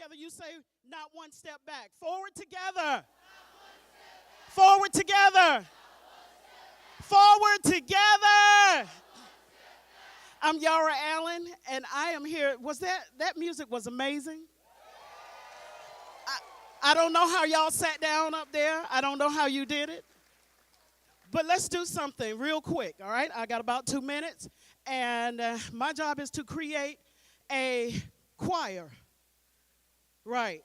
together. You say, not one step back. Forward together. Forward together. Forward together. I'm Yara Allen, and I am here. That music was amazing. I don't know how y'all sat down up there. I don't know how you did it. But let's do something real quick, all right? I got about 2 minutes, and my job is to create a choir. Right.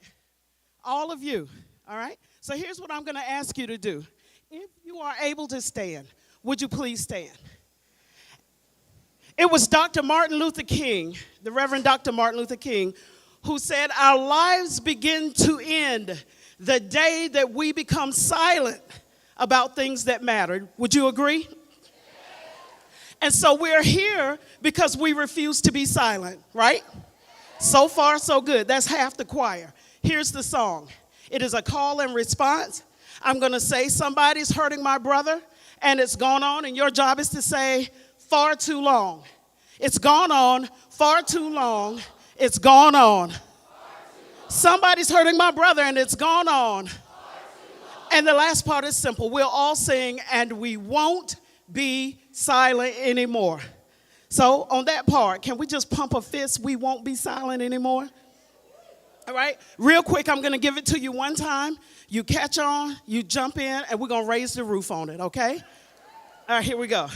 All of you, all right? So here's what I'm going to ask you to do. If you are able to stand, would you please stand? It was Dr. Martin Luther King, the Reverend Dr. Martin Luther King, who said, our lives begin to end the day that we become silent about things that matter. Would you agree? And so we're here because we refuse to be silent, right? So far, so good. That's half the choir. Here's the song. It is a call and response. I'm going to say, somebody's hurting my brother, and it's gone on, and your job is to say, far too long. It's gone on, far too long. It's gone on. Somebody's hurting my brother, and it's gone on. And the last part is simple. We'll all sing, and we won't be silent anymore. So on that part, can we just pump a fist? We won't be silent anymore. All right? Real quick, I'm going to give it to you one time. You catch on, you jump in, and we're going to raise the roof on it, okay? All right, here we go.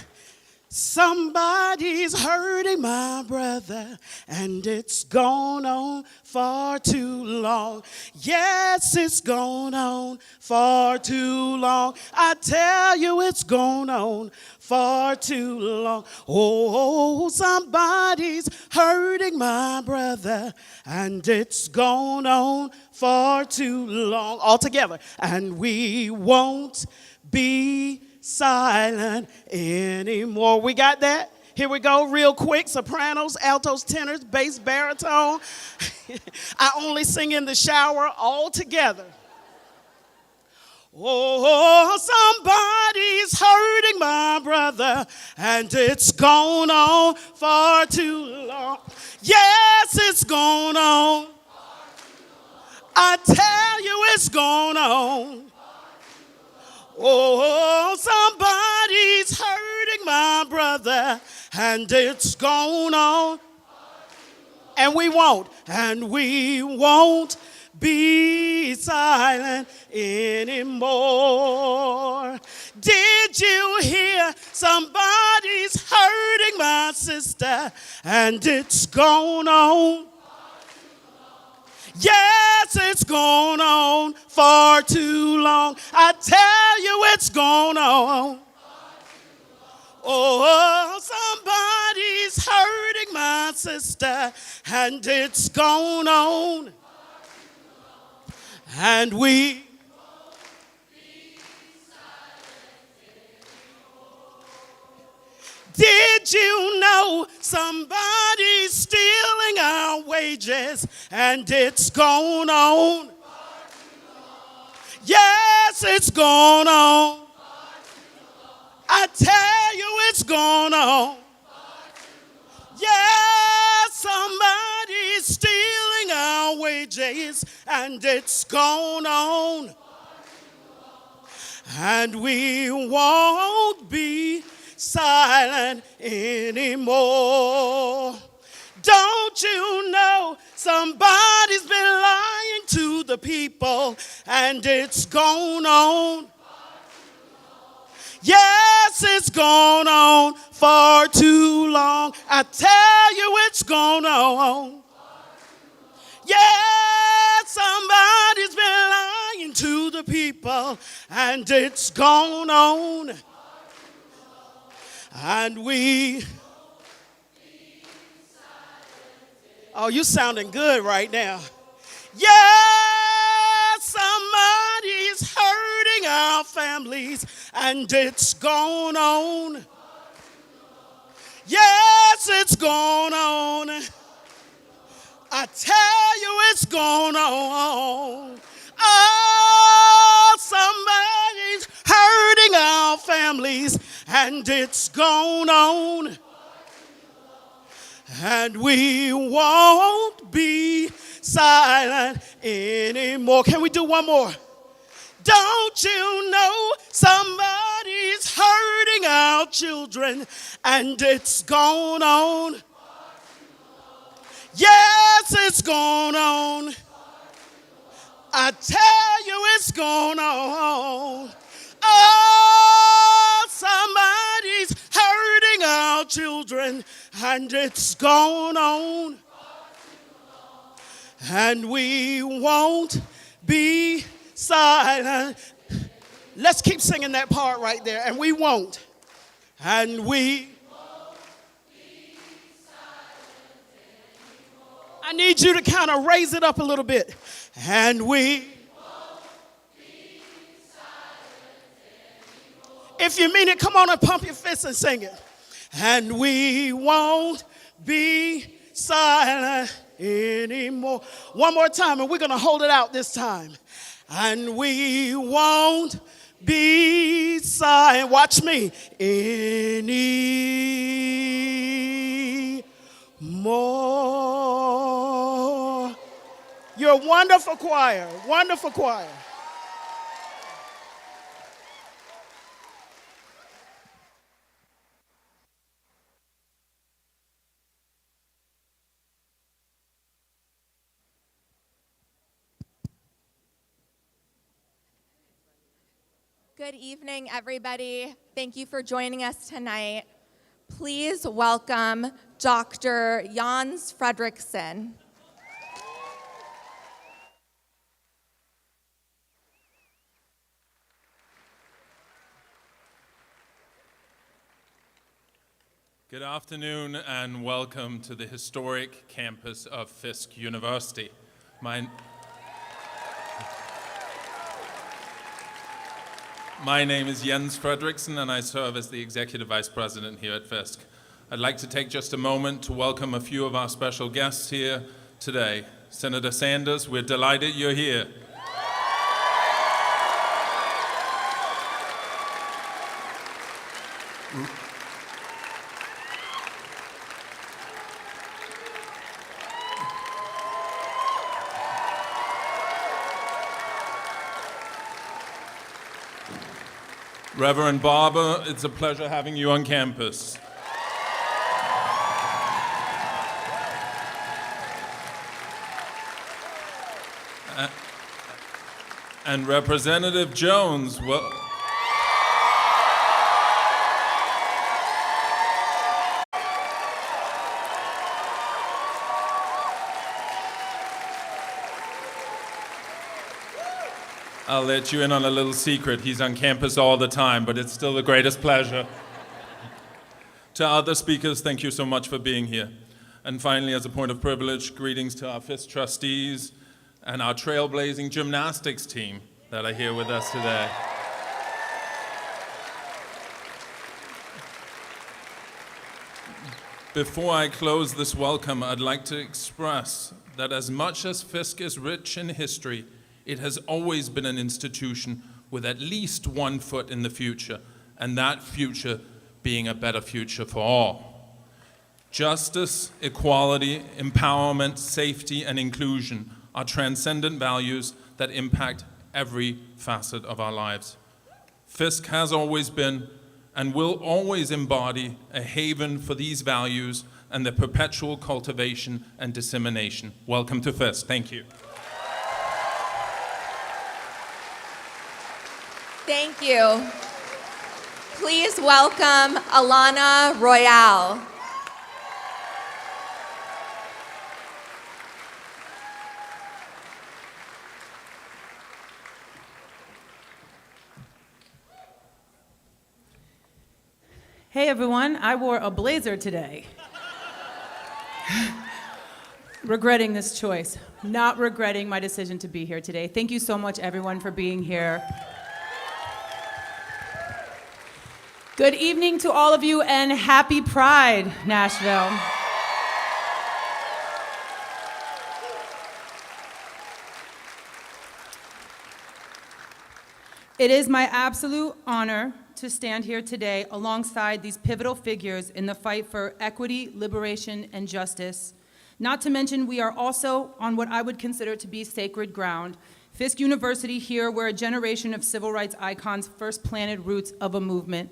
Somebody's hurting my brother, and it's gone on far too long. Yes, it's gone on far too long. I tell you, it's gone on far too long. Oh, somebody's hurting my brother, and it's gone on far too long. All together. And we won't be silent anymore. We got that? Here we go, real quick. Sopranos, altos, tenors, bass, baritone. I only sing in the shower all together. Oh, somebody's hurting my brother, and it's gone on far too long. Yes, it's gone on. I tell you, it's gone on. Oh, somebody's hurting my brother, and it's gone on. And we won't be silent anymore. Did you hear? Somebody's hurting my sister, and it's gone on. Yes, it's gone on far too long. I tell you, it's gone on. Oh, somebody's hurting my sister, and it's gone on. And we did you know somebody's stealing our wages, and it's gone on? Yes, it's gone on. I tell you, it's gone on. Yes, somebody's stealing our wages, and it's gone on. And we won't be silent anymore. Don't you know somebody's been lying to the people, and it's gone on? Yes, it's gone on far too long. I tell you, it's gone on. Yes, somebody's been lying to the people, and it's gone on. And we, oh, you sounding good right now. Yes, somebody's hurting our families, and it's gone on. Yes, it's gone on. I tell you, it's gone on. Oh, somebody's hurting our families, and it's gone on. And we won't be silent anymore. Can we do one more? Don't you know somebody's hurting our children and it's gone on? Yes, it's gone on. I tell you it's gone on. Oh, somebody's hurting our children and it's gone on. And we won't be silent. Let's keep singing that part right there. And we won't. And we won't be silent anymore. I need you to kind of raise it up a little bit. And we won't be silent anymore. If you mean it, come on and pump your fists and sing it. And we won't be silent anymore. One more time, and we're going to hold it out this time. And we won't be silent. Watch me. Anymore. You're a wonderful choir. Wonderful choir. Good evening, everybody. Thank you for joining us tonight. Please welcome Dr. Jens Fredrickson. Good afternoon and welcome to the historic campus of Fisk University. My name is Jens Fredrickson and I serve as the Executive Vice President here at Fisk. I'd like to take just a moment to welcome a few of our special guests here today. Senator Sanders, we're delighted you're here. Reverend Barber, it's a pleasure having you on campus. And Representative Jones, well, I'll let you in on a little secret. He's on campus all the time, but it's still the greatest pleasure. To other speakers, thank you so much for being here. And finally, as a point of privilege, greetings to our Fisk trustees and our trailblazing gymnastics team that are here with us today. Before I close this welcome, I'd like to express that as much as Fisk is rich in history, it has always been an institution with at least one foot in the future, and that future being a better future for all. Justice, equality, empowerment, safety, and inclusion are transcendent values that impact every facet of our lives. Fisk has always been and will always embody a haven for these values and their perpetual cultivation and dissemination. Welcome to Fisk. Thank you. Thank you. Please welcome Alana Royale. Hey everyone, I wore a blazer today. Regretting this choice, not regretting my decision to be here today. Thank you so much everyone for being here. Good evening to all of you and happy Pride, Nashville. It is my absolute honor to stand here today alongside these pivotal figures in the fight for equity, liberation, and justice Not to mention, we are also on what I would consider to be sacred ground, Fisk University here, where a generation of civil rights icons first planted roots of a movement.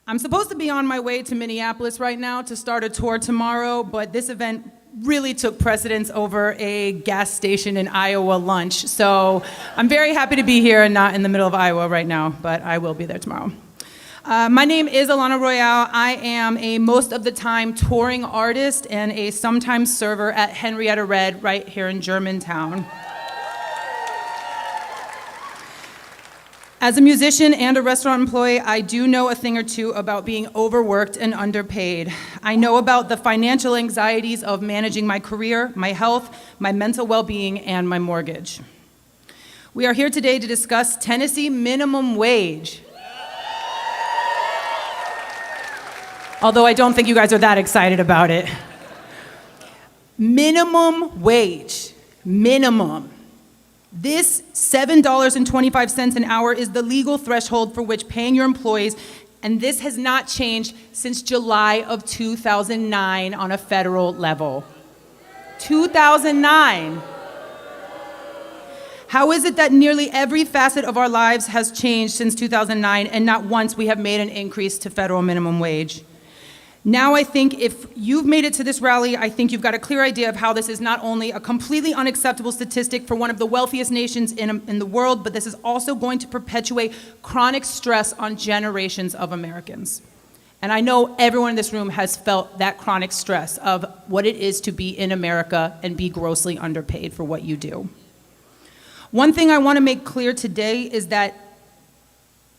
I'm supposed to be on my way to Minneapolis right now to start a tour tomorrow, but this event really took precedence over a gas station in Iowa lunch. So I'm very happy to be here and not in the middle of Iowa right now, but I will be there tomorrow. My name is Alana Royale. I am a most of the time touring artist and a sometimes server at Henrietta Red right here in Germantown. As a musician and a restaurant employee, I do know a thing or two about being overworked and underpaid. I know about the financial anxieties of managing my career, my health, my mental well-being, and my mortgage. We are here today to discuss Tennessee minimum wage. Although I don't think you guys are that excited about it. Minimum wage, minimum. This $7.25 an hour is the legal threshold for which paying your employees, and this has not changed since July of 2009 on a federal level. 2009. How is it that nearly every facet of our lives has changed since 2009 and not once we have made an increase to federal minimum wage? Now I think if you've made it to this rally, I think you've got a clear idea of how this is not only a completely unacceptable statistic for one of the wealthiest nations in the world, but this is also going to perpetuate chronic stress on generations of Americans. And I know everyone in this room has felt that chronic stress of what it is to be in America and be grossly underpaid for what you do. One thing I want to make clear today is that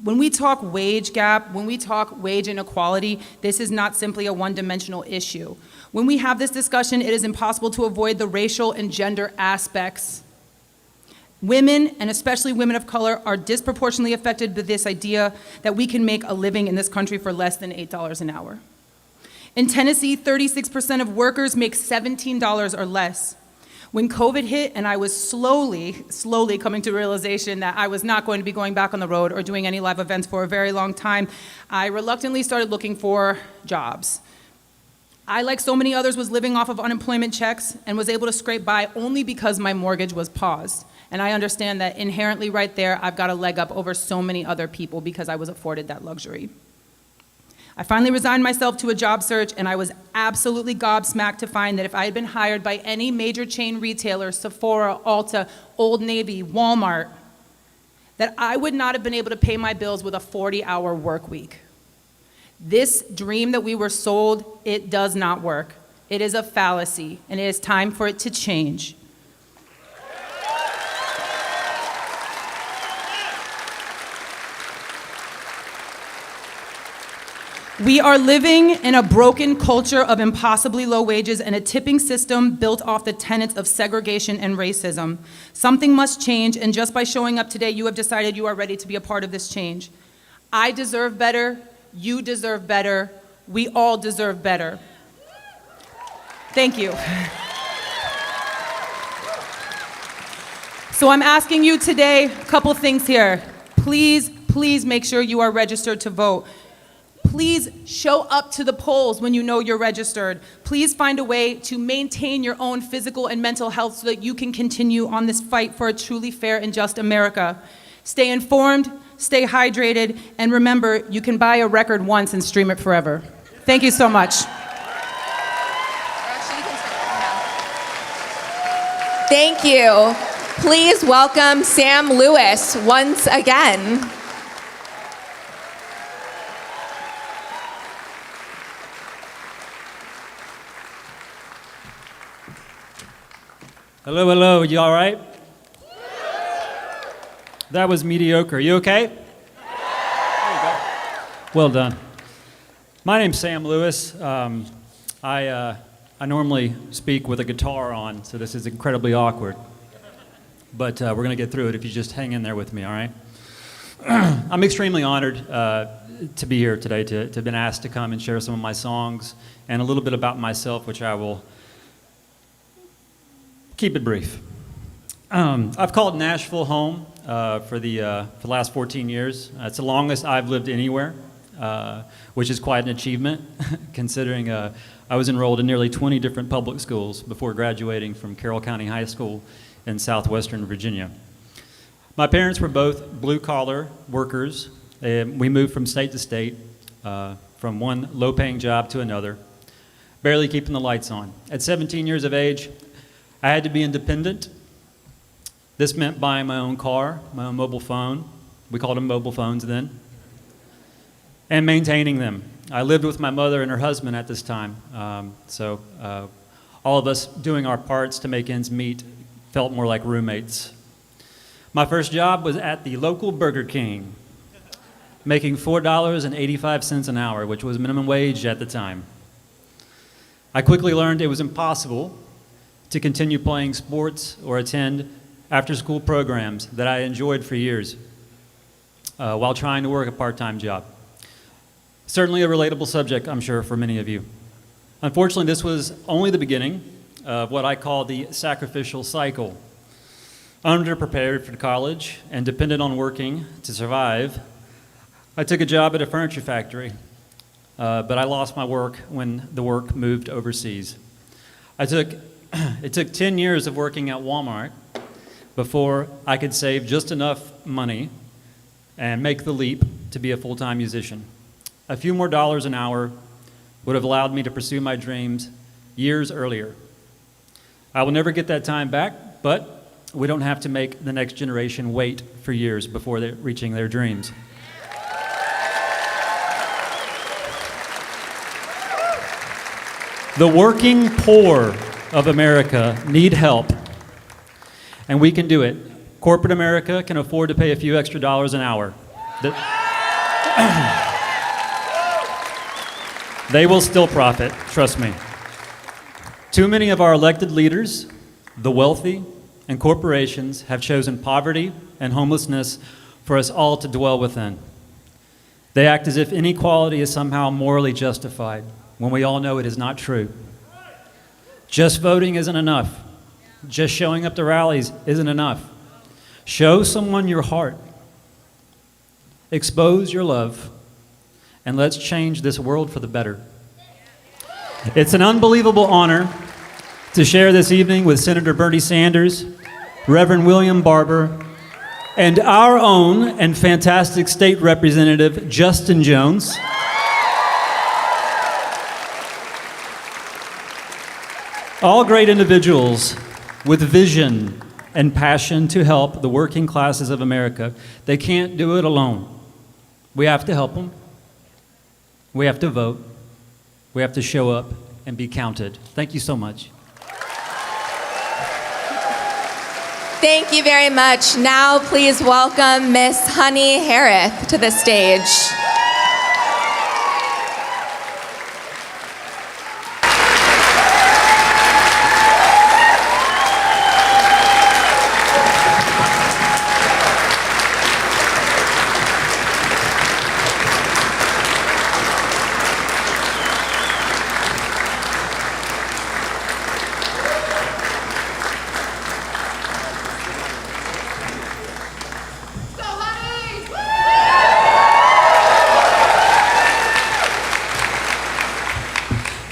when we talk wage gap, when we talk wage inequality, this is not simply a one-dimensional issue. When we have this discussion, it is impossible to avoid the racial and gender aspects. Women, and especially women of color, are disproportionately affected by this idea that we can make a living in this country for less than $8 an hour. In Tennessee, 36% of workers make $17 or less. When COVID hit and I was slowly coming to realization that I was not going to be going back on the road or doing any live events for a very long time, I reluctantly started looking for jobs. I, like so many others, was living off of unemployment checks and was able to scrape by only because my mortgage was paused. And I understand that inherently right there, I've got a leg up over so many other people because I was afforded that luxury. I finally resigned myself to a job search, and I was absolutely gobsmacked to find that if I had been hired by any major chain retailer, Sephora, Ulta, Old Navy, Walmart, that I would not have been able to pay my bills with a 40-hour work week. This dream that we were sold, it does not work. It is a fallacy, and it is time for it to change. We are living in a broken culture of impossibly low wages and a tipping system built off the tenets of segregation and racism. Something must change, and just by showing up today, you have decided you are ready to be a part of this change. I deserve better, you deserve better, we all deserve better. Thank you. So I'm asking you today, a couple things here. Please make sure you are registered to vote. Please show up to the polls when you know you're registered. Please find a way to maintain your own physical and mental health so that you can continue on this fight for a truly fair and just America. Stay informed, stay hydrated, and remember, you can buy a record once and stream it forever. Thank you so much. Thank you. Please welcome Sam Lewis once again. Hello, hello, you all right? That was mediocre. You okay? There you go. Well done. My name's Sam Lewis. I normally speak with a guitar on, so this is incredibly awkward. But we're going to get through it if you just hang in there with me, all right? I'm extremely honored to be here today, to have been asked to come and share some of my songs and a little bit about myself, which I will keep it brief. I've called Nashville home for the last 14 years. It's the longest I've lived anywhere. which is quite an achievement considering I was enrolled in nearly 20 different public schools before graduating from Carroll County High School in southwestern Virginia. My parents were both blue-collar workers. We moved from state to state, from one low-paying job to another, barely keeping the lights on. At 17 years of age, I had to be independent. This meant buying my own car, my own mobile phone. We called them mobile phones then. And maintaining them. I lived with my mother and her husband at this time. So all of us doing our parts to make ends meet felt more like roommates. My first job was at the local Burger King, making $4.85 an hour, which was minimum wage at the time. I quickly learned it was impossible to continue playing sports or attend after-school programs that I enjoyed for years while trying to work a part-time job. Certainly a relatable subject, I'm sure, for many of you. Unfortunately, this was only the beginning of what I call the sacrificial cycle. Underprepared for college and dependent on working to survive, I took a job at a furniture factory, but I lost my work when the work moved overseas. It took 10 years of working at Walmart before I could save just enough money and make the leap to be a full-time musician. A few more dollars an hour would have allowed me to pursue my dreams years earlier. I will never get that time back, but we don't have to make the next generation wait for years before they're reaching their dreams. The working poor of America need help, and we can do it. Corporate America can afford to pay a few extra dollars an hour. They will still profit, trust me. Too many of our elected leaders, the wealthy, and corporations have chosen poverty and homelessness for us all to dwell within. They act as if inequality is somehow morally justified, when we all know it is not true. Just voting isn't enough. Just showing up to rallies isn't enough. Show someone your heart. Expose your love. And let's change this world for the better. It's an unbelievable honor to share this evening with Senator Bernie Sanders, Reverend William Barber, and our own and fantastic state representative, Justin Jones. All great individuals with vision and passion to help the working classes of America. They can't do it alone. We have to help them. We have to vote. We have to show up and be counted. Thank you so much. Thank you very much. Now please welcome Miss Honey Harris to the stage.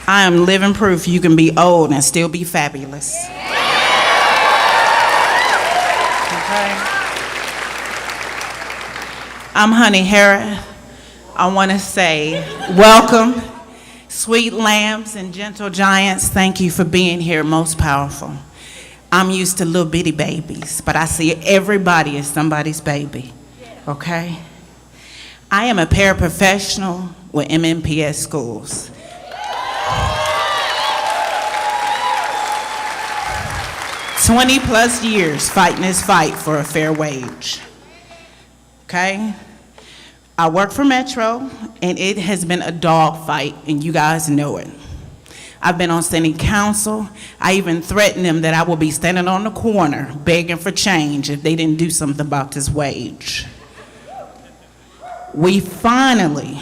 I am living proof you can be old and still be fabulous. Okay. I'm Honey Harris. I want to say welcome, sweet lambs and gentle giants. Thank you for being here, most powerful. I'm used to little bitty babies, but I see everybody as somebody's baby. Okay? I am a paraprofessional with MNPS schools. 20+ years fighting this fight for a fair wage. Okay? I work for Metro, and it has been a dog fight, and you guys know it. I've been on city council. I even threatened them that I will be standing on the corner begging for change if they didn't do something about this wage. We finally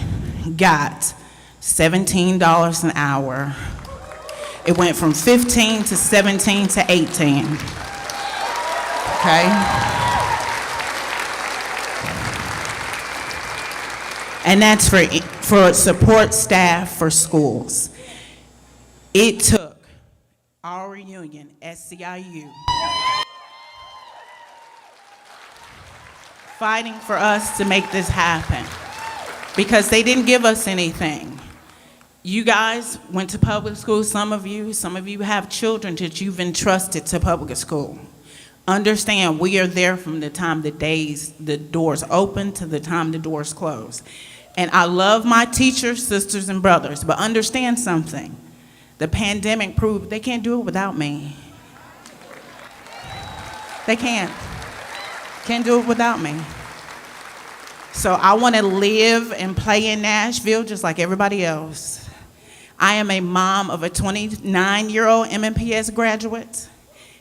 got $17 an hour. It went from 15 to 17 to 18. Okay? and that's for support staff for schools. It took our union, SCIU, fighting for us to make this happen because they didn't give us anything. You guys went to public school, some of you have children that you've entrusted to public school. Understand, we are there from the time the doors open to the time the doors close. And I love my teachers, sisters, and brothers, but understand something. The pandemic proved they can't do it without me. They can't. Can't do it without me. So I want to live and play in Nashville just like everybody else. I am a mom of a 29-year-old MMPS graduate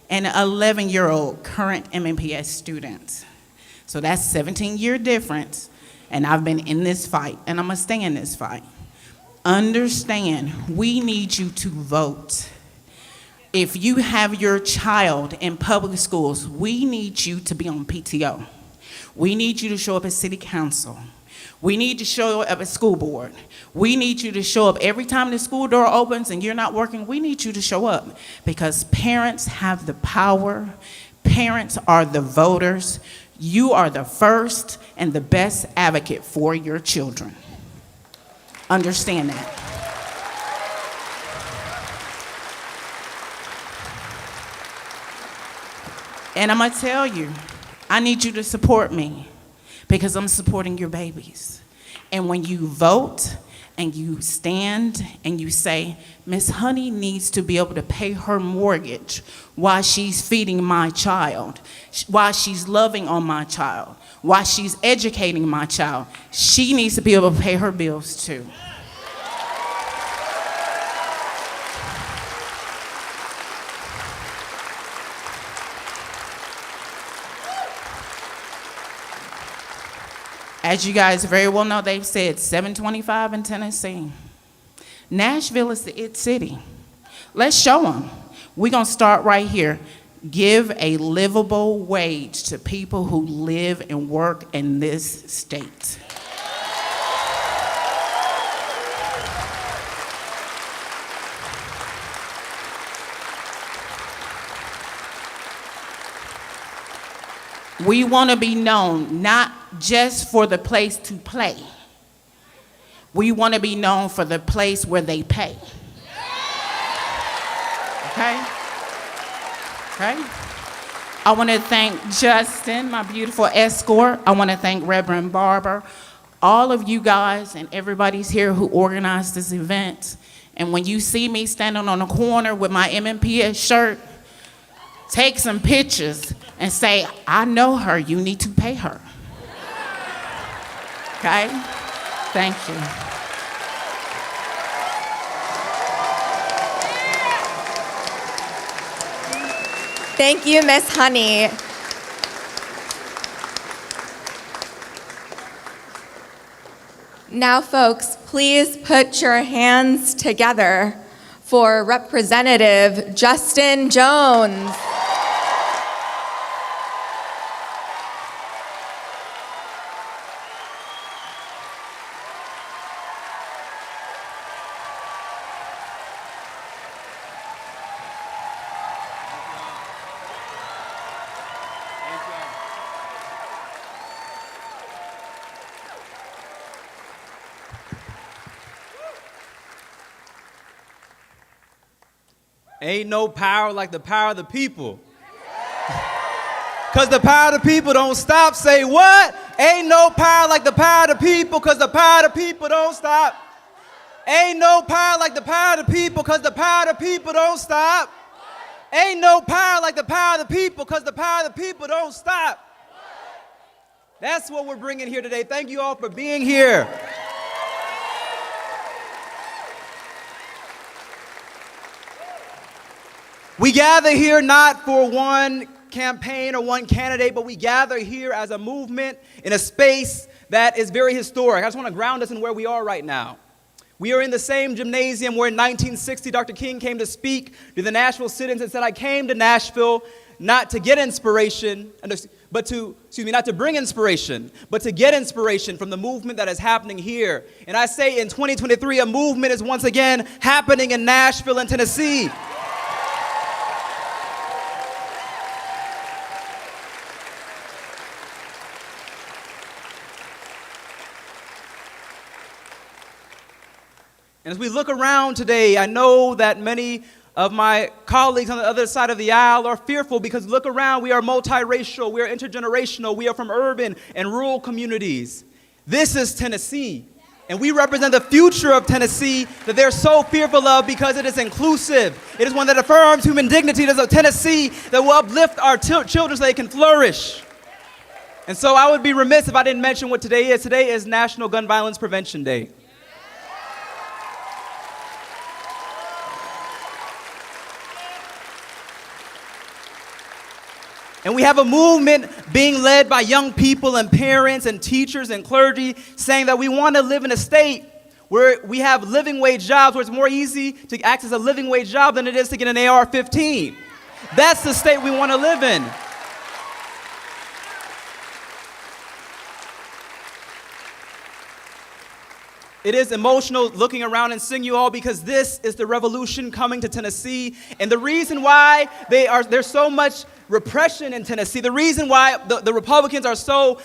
and an 11-year-old current MMPS student. So that's 17-year difference, and I've been in this fight, and I'm gonna stay in this fight. Understand, we need you to vote. If you have your child in public schools, we need you to be on PTO. We need you to show up at city council. We need to show up at school board. We need you to show up every time the school door opens and you're not working. We need you to show up because parents have the power. Parents are the voters. You are the first and the best advocate for your children. Understand that. And I'm gonna tell you, I need you to support me because I'm supporting your babies. And when you vote and you stand and you say, Miss Honey needs to be able to pay her mortgage while she's feeding my child, while she's loving on my child, while she's educating my child, she needs to be able to pay her bills too. As you guys very well know, they've said 725 in Tennessee. Nashville is the it city. Let's show them. We're gonna start right here. Give a livable wage to people who live and work in this state. We want to be known not just for the place to play. We want to be known for the place where they pay. Okay? Okay? I want to thank Justin, my beautiful escort. I want to thank Reverend Barber, all of you guys and everybody's here who organized this event. And when you see me standing on the corner with my MMPS shirt, take some pictures and say, I know her, you need to pay her. Okay? Thank you. Thank you, Miss Honey. Now, folks, please put your hands together for Representative Justin Jones. Ain't no power like the power of the people. Because the power of the people don't stop. Say what? Ain't no power like the power of the people because the power of the people don't stop. Ain't no power like the power of the people because the power of the people don't stop. Ain't no power like the power of the people because the power of the people don't stop. That's what we're bringing here today. Thank you all for being here. We gather here not for one campaign or one candidate, but we gather here as a movement in a space that is very historic. I just want to ground us in where we are right now. We are in the same gymnasium where in 1960 Dr. King came to speak to the Nashville citizens and said, I came to Nashville not to get inspiration, not to bring inspiration, but to get inspiration from the movement that is happening here. And I say in 2023, a movement is once again happening in Nashville and Tennessee. And as we look around today, I know that many of my colleagues on the other side of the aisle are fearful because look around, we are multiracial, we are intergenerational, we are from urban and rural communities. This is Tennessee, and we represent the future of Tennessee that they're so fearful of because it is inclusive. It is one that affirms human dignity. It is a Tennessee that will uplift our children so they can flourish. And so I would be remiss if I didn't mention what today is. Today is National Gun Violence Prevention Day. And we have a movement being led by young people and parents and teachers and clergy saying that we want to live in a state where we have living wage jobs, where it's more easy to access a living wage job than it is to get an AR-15. That's the state we want to live in. It is emotional looking around and seeing you all because this is the revolution coming to Tennessee. And the reason why there's so much repression in Tennessee, the reason why the Republicans are so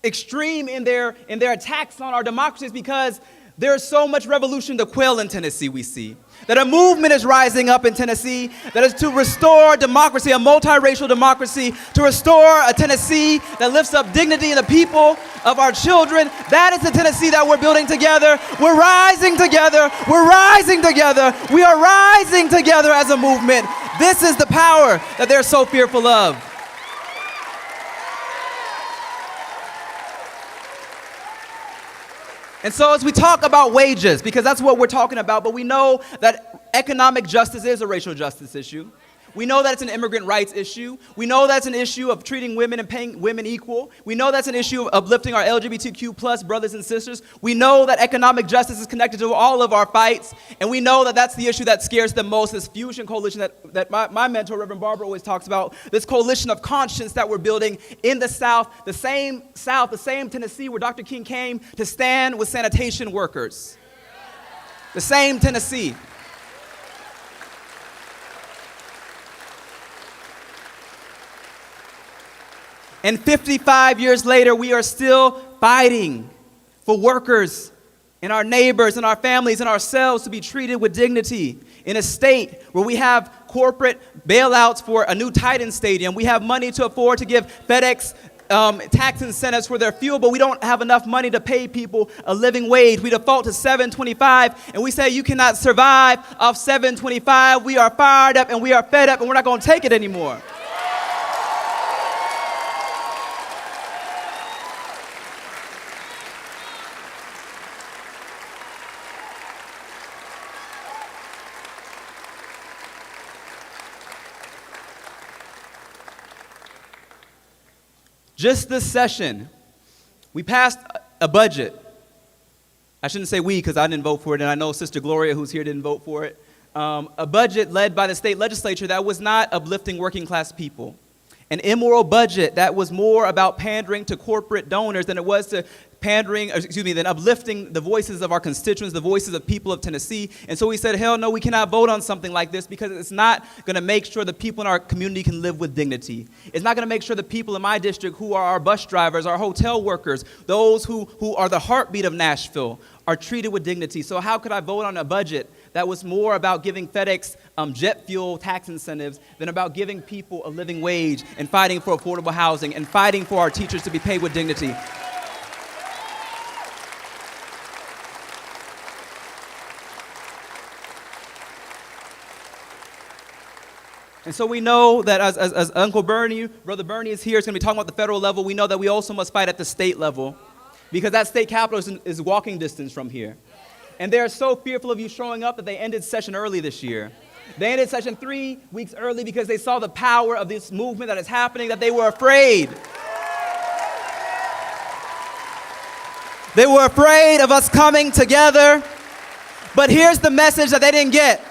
extreme in their attacks on our democracy is because there's so much revolution to quell in Tennessee, we see. That a movement is rising up in Tennessee that is to restore democracy, a multiracial democracy, to restore a Tennessee that lifts up dignity in the people of our children. That is the Tennessee that we're building together. We're rising together. We're rising together. We are rising together as a movement. This is the power that they're so fearful of. And so as we talk about wages, because that's what we're talking about, but we know that economic justice is a racial justice issue. We know that it's an immigrant rights issue. We know that's an issue of treating women and paying women equal. We know that's an issue of uplifting our LGBTQ plus brothers and sisters. We know that economic justice is connected to all of our fights. And we know that that's the issue that scares them most, this fusion coalition that my mentor, Reverend Barber, always talks about, this coalition of conscience that we're building in the South, the same Tennessee where Dr. King came to stand with sanitation workers. The same Tennessee. And 55 years later, we are still fighting for workers and our neighbors and our families and ourselves to be treated with dignity in a state where we have corporate bailouts for a new Titan stadium. We have money to afford to give FedEx tax incentives for their fuel, but we don't have enough money to pay people a living wage. We default to $7.25, and we say you cannot survive off $7.25. We are fired up and we are fed up and we're not going to take it anymore. Just this session, we passed a budget. I shouldn't say we because I didn't vote for it, and I know Sister Gloria, who's here, didn't vote for it. A budget led by the state legislature that was not uplifting working class people. An immoral budget that was more about pandering to corporate donors than it was to than uplifting the voices of our constituents, the voices of people of Tennessee. And so we said, hell no, we cannot vote on something like this because it's not going to make sure the people in our community can live with dignity. It's not going to make sure the people in my district who are our bus drivers, our hotel workers, those who are the heartbeat of Nashville are treated with dignity. So how could I vote on a budget that was more about giving FedEx jet fuel tax incentives than about giving people a living wage and fighting for affordable housing and fighting for our teachers to be paid with dignity? And so we know that as Uncle Bernie, Brother Bernie is here, is going to be talking about the federal level. We know that we also must fight at the state level because that state capitol is walking distance from here. And they're so fearful of you showing up that they ended session early this year. They ended session 3 weeks early because they saw the power of this movement that is happening, that they were afraid. They were afraid of us coming together. But here's the message that they didn't get.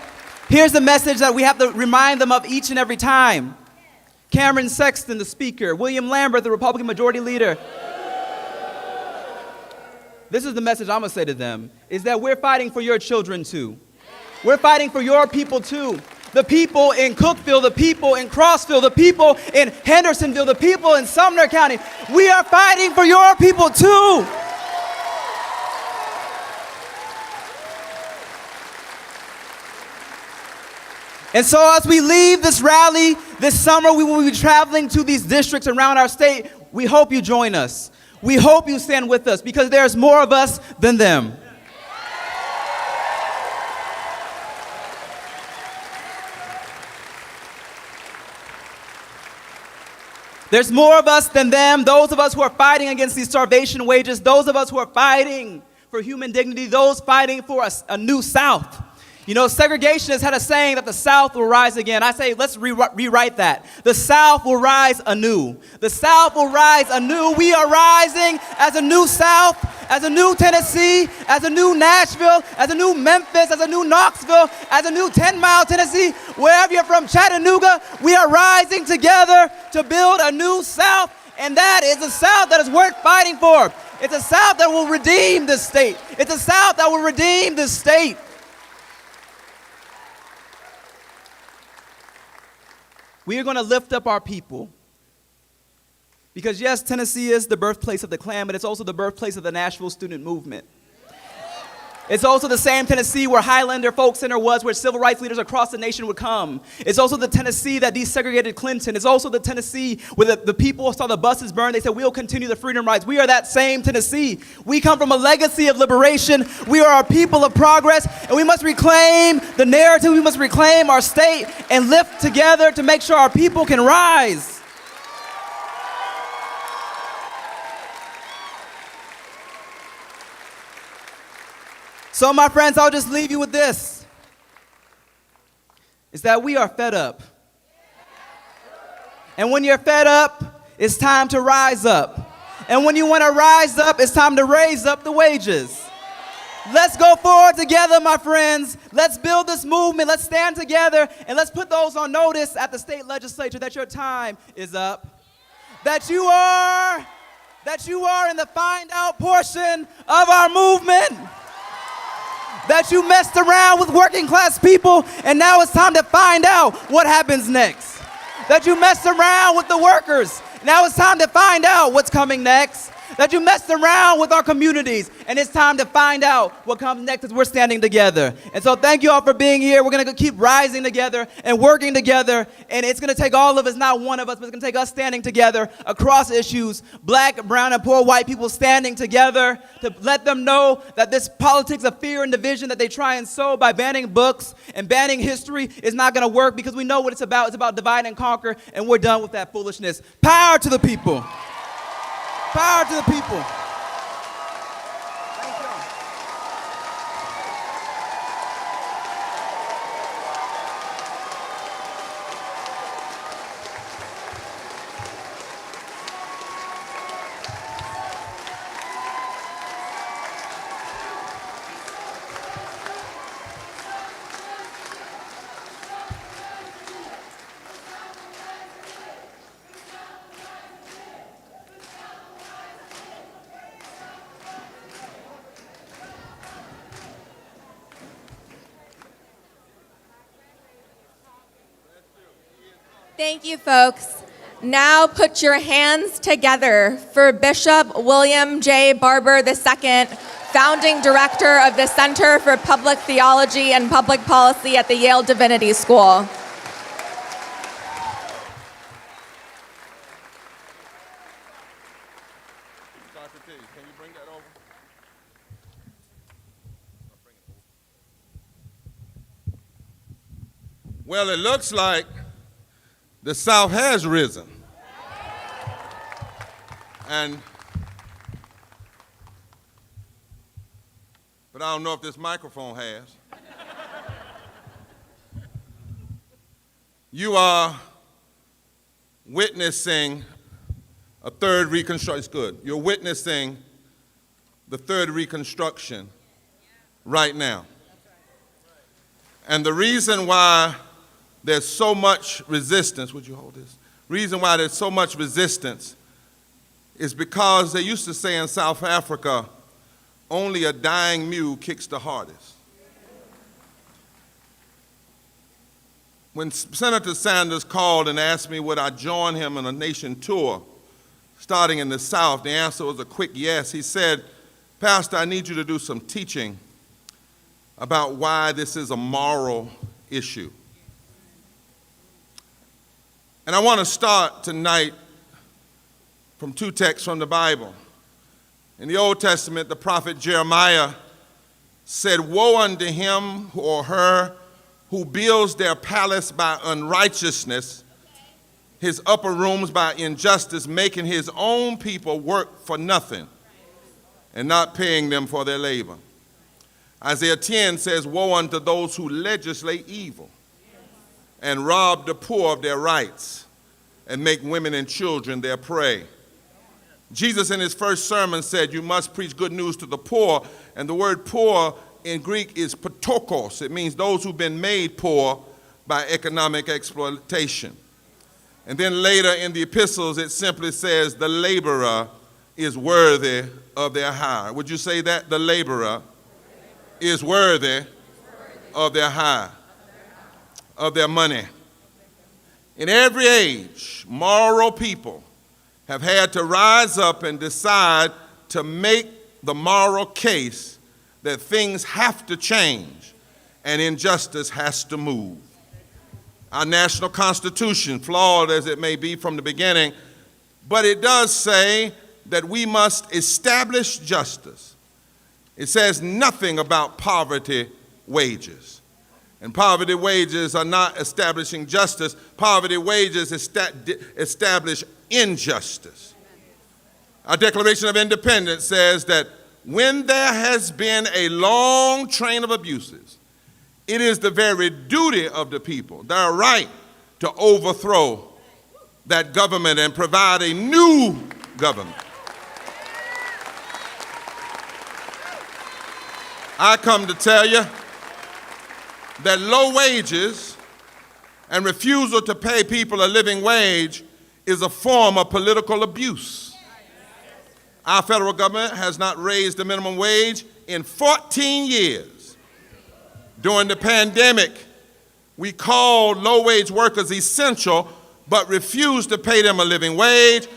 Here's the message that we have to remind them of each and every time. Cameron Sexton, the Speaker, William Lambert, the Republican Majority Leader. This is the message I'm gonna say to them, is that we're fighting for your children too. We're fighting for your people too. The people in Cookeville, the people in Crossville, the people in Hendersonville, the people in Sumner County. We are fighting for your people too. And so as we leave this rally this summer, we will be traveling to these districts around our state. We hope you join us. We hope you stand with us because there's more of us than them. There's more of us than them, those of us who are fighting against these starvation wages, those of us who are fighting for human dignity, those fighting for a new South. You know, segregationists had a saying that the South will rise again. I say, let's rewrite that. The South will rise anew. The South will rise anew. We are rising as a new South, as a new Tennessee, as a new Nashville, as a new Memphis, as a new Knoxville, as a new 10 Mile, Tennessee. Wherever you're from, Chattanooga, we are rising together to build a new South, and that is a South that is worth fighting for. It's a South that will redeem this state. It's a South that will redeem this state. We are going to lift up our people. Because yes, Tennessee is the birthplace of the Klan, but it's also the birthplace of the Nashville student movement. It's also the same Tennessee where Highlander Folk Center was, where civil rights leaders across the nation would come. It's also the Tennessee that desegregated Clinton. It's also the Tennessee where the people saw the buses burn. They said, we'll continue the freedom rides. We are that same Tennessee. We come from a legacy of liberation. We are a people of progress, and we must reclaim the narrative. We must reclaim our state and lift together to make sure our people can rise. So, my friends, I'll just leave you with this. Is that we are fed up. And when you're fed up, it's time to rise up. And when you want to rise up, it's time to raise up the wages. Let's go forward together, my friends. Let's build this movement. Let's stand together, and let's put those on notice at the state legislature that your time is up. That you are in the find out portion of our movement. That you messed around with working class people, and now it's time to find out what happens next. That you messed around with the workers. Now it's time to find out what's coming next. That you messed around with our communities, and it's time to find out what comes next as we're standing together. And so thank you all for being here. We're going to keep rising together and working together, and it's going to take all of us, not one of us, but it's going to take us standing together across issues, black, brown, and poor white people standing together to let them know that this politics of fear and division that they try and sow by banning books and banning history is not going to work, because we know what it's about. It's about divide and conquer, and we're done with that foolishness. Power to the people. Power to the people. Thank you. Thank you, folks. Now put your hands together for Bishop William J. Barber II, founding director of the Center for Public Theology and Public Policy at the Yale Divinity School. Dr. T, can you bring that over? Well, it looks like the South has risen. But I don't know if this microphone has. You are witnessing a third reconstruction. It's good. You're witnessing the third reconstruction right now. And the reason why there's so much resistance, would you hold this? reason why there's so much resistance is because they used to say in South Africa, only a dying mule kicks the hardest. When Senator Sanders called and asked me would I join him on a nation tour starting in the South, the answer was a quick yes. He said, Pastor, I need you to do some teaching about why this is a moral issue. And I want to start tonight from two texts from the Bible. In the Old Testament, the prophet Jeremiah said, woe unto him or her who builds their palace by unrighteousness, his upper rooms by injustice, making his own people work for nothing and not paying them for their labor. Isaiah 10 says, woe unto those who legislate evil and rob the poor of their rights and make women and children their prey. Jesus in his first sermon said, you must preach good news to the poor, and the word poor in Greek is patokos. It means those who've been made poor by economic exploitation. And then later in the epistles, it simply says, the laborer is worthy of their hire. Would you say that? The laborer is worthy of their hire, of their money. In every age, moral people have had to rise up and decide to make the moral case that things have to change and injustice has to move. Our national constitution, flawed as it may be from the beginning, but it does say that we must establish justice. It says nothing about poverty wages. And poverty wages are not establishing justice. Poverty wages establish injustice. Our Declaration of Independence says that when there has been a long train of abuses, it is the very duty of the people, their right, to overthrow that government and provide a new government. I come to tell you that low wages and refusal to pay people a living wage is a form of political abuse. Our federal government has not raised the minimum wage in 14 years. During the pandemic, we called low-wage workers essential, but refused to pay them a living wage,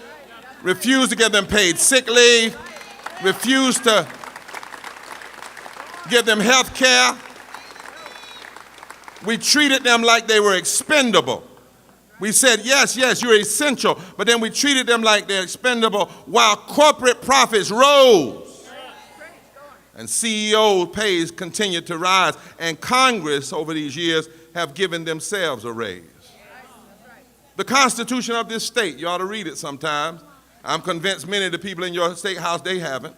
refused to give them paid sick leave, refused to give them health care. We treated them like they were expendable. We said, yes, you're essential, but then we treated them like they're expendable while corporate profits rose. And CEO pays continued to rise, and Congress over these years have given themselves a raise. The Constitution of this state, you ought to read it sometimes. I'm convinced many of the people in your state house, they haven't.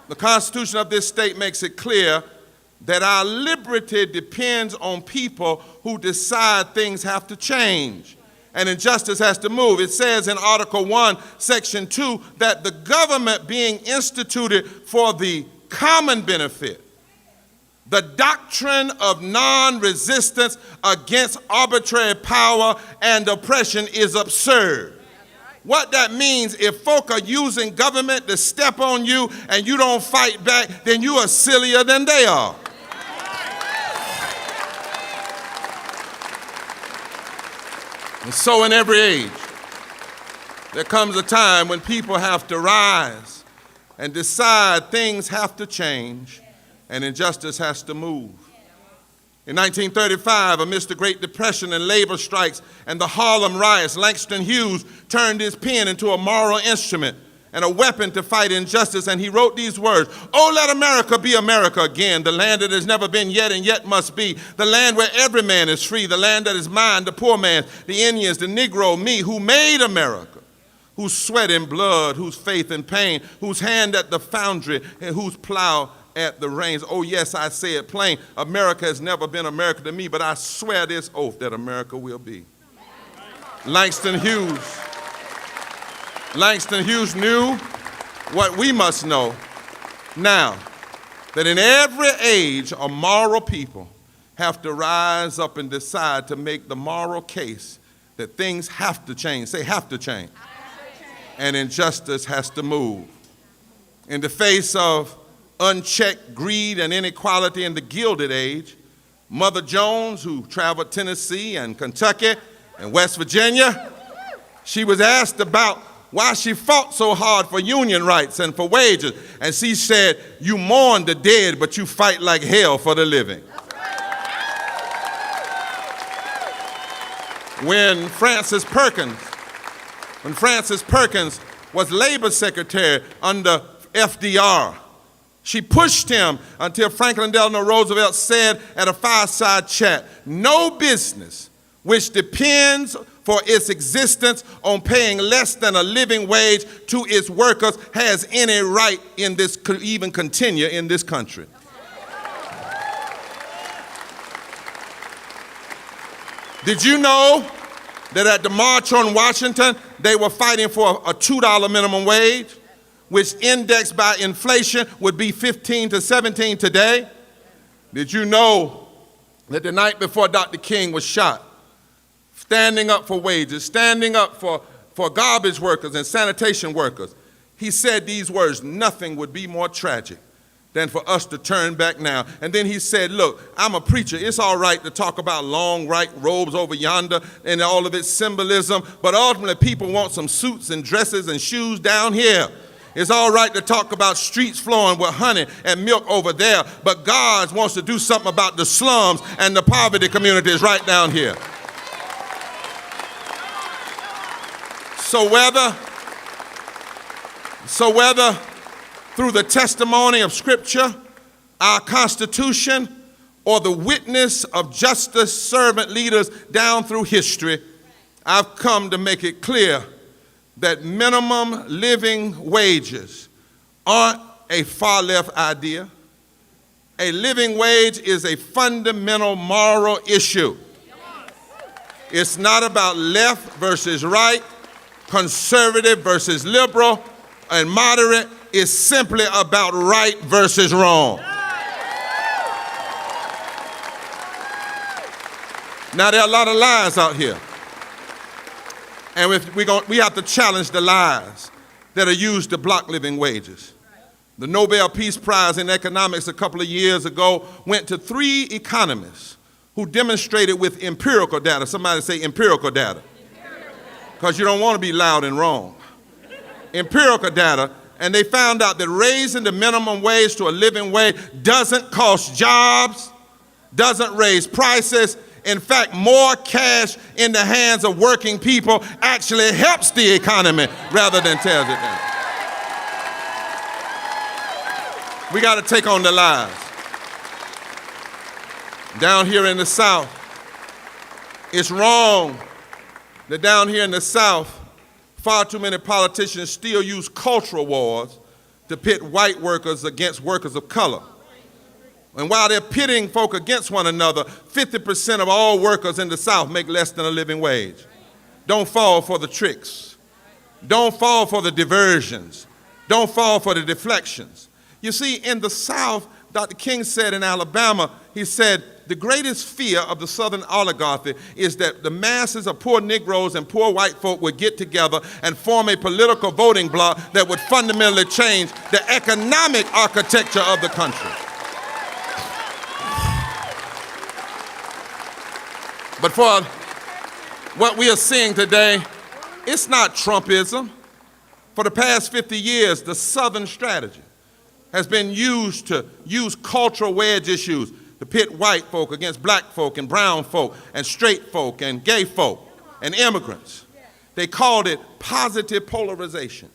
The Constitution of this state makes it clear that our liberty depends on people who decide things have to change and injustice has to move. It says in Article 1, Section 2, that the government being instituted for the common benefit, the doctrine of non-resistance against arbitrary power and oppression is absurd. What that means, if folk are using government to step on you and you don't fight back, then you are sillier than they are. And so in every age, there comes a time when people have to rise and decide things have to change and injustice has to move. In 1935, amidst the Great Depression and labor strikes and the Harlem riots, Langston Hughes turned his pen into a moral instrument and a weapon to fight injustice, and he wrote these words: "Oh, let America be America again, the land that has never been yet and yet must be, the land where every man is free, the land that is mine, the poor man, the Indians, the Negro, me, who made America, whose sweat and blood, whose faith and pain, whose hand at the foundry, and whose plow at the reins. Oh, yes, I say it plain, America has never been America to me, but I swear this oath that America will be." Langston Hughes knew what we must know now, that in every age, a moral people have to rise up and decide to make the moral case that things have to change. Say, have to change. And injustice has to move. In the face of unchecked greed and inequality in the Gilded Age, Mother Jones, who traveled Tennessee and Kentucky and West Virginia, she was asked about why she fought so hard for union rights and for wages. And she said, you mourn the dead, but you fight like hell for the living. When Francis Perkins was labor secretary under FDR, she pushed him until Franklin Delano Roosevelt said at a fireside chat, no business which depends for its existence on paying less than a living wage to its workers has any right in this, could even continue in this country. Did you know that at the March on Washington, they were fighting for a $2 minimum wage, which indexed by inflation would be 15 to 17 today? Did you know that the night before Dr. King was shot, standing up for wages, standing up for garbage workers and sanitation workers, he said these words, nothing would be more tragic than for us to turn back now. And then he said, look, I'm a preacher. It's all right to talk about long white robes over yonder and all of its symbolism, but ultimately people want some suits and dresses and shoes down here. It's all right to talk about streets flowing with honey and milk over there, but God wants to do something about the slums and the poverty communities right down here. So whether through the testimony of Scripture, our Constitution, or the witness of justice servant leaders down through history, I've come to make it clear that minimum living wages aren't a far-left idea. A living wage is a fundamental moral issue. It's not about left versus right, conservative versus liberal, and moderate. Is simply about right versus wrong. Now, there are a lot of lies out here. And we have to challenge the lies that are used to block living wages. The Nobel Peace Prize in economics a couple of years ago went to 3 economists who demonstrated with empirical data. Somebody say empirical data. Because you don't want to be loud and wrong. Empirical data. And they found out that raising the minimum wage to a living wage doesn't cost jobs, doesn't raise prices. In fact, more cash in the hands of working people actually helps the economy rather than tears it down. We got to take on the lies. Down here in the South, it's wrong that down here in the South, far too many politicians still use cultural wars to pit white workers against workers of color. And while they're pitting folk against one another, 50% of all workers in the South make less than a living wage. Don't fall for the tricks. Don't fall for the diversions. Don't fall for the deflections. You see, in the South, Dr. King said in Alabama, he said, the greatest fear of the Southern oligarchy is that the masses of poor Negroes and poor white folk would get together and form a political voting bloc that would fundamentally change the economic architecture of the country. But for what we are seeing today, it's not Trumpism. For the past 50 years, the Southern strategy has been used to use cultural wedge issues to pit white folk against black folk and brown folk and straight folk and gay folk and immigrants. They called it positive polarization.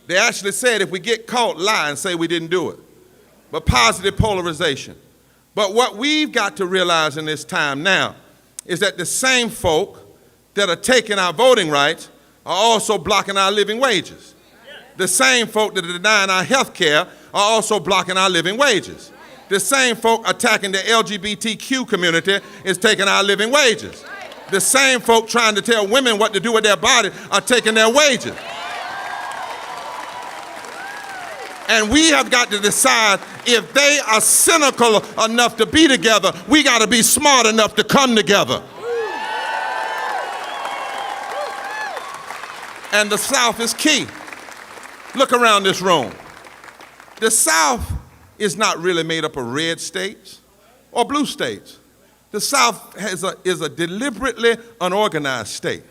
They actually said if we get caught lying, say we didn't do it. But positive polarization. But what we've got to realize in this time now is that the same folk that are taking our voting rights are also blocking our living wages. The same folk that are denying our health care are also blocking our living wages. The same folk attacking the LGBTQ community is taking our living wages. The same folk trying to tell women what to do with their body are taking their wages. And we have got to decide if they are cynical enough to be together, we got to be smart enough to come together. And the South is key. Look around this room. The South is not really made up of red states or blue states. The South is a deliberately unorganized state,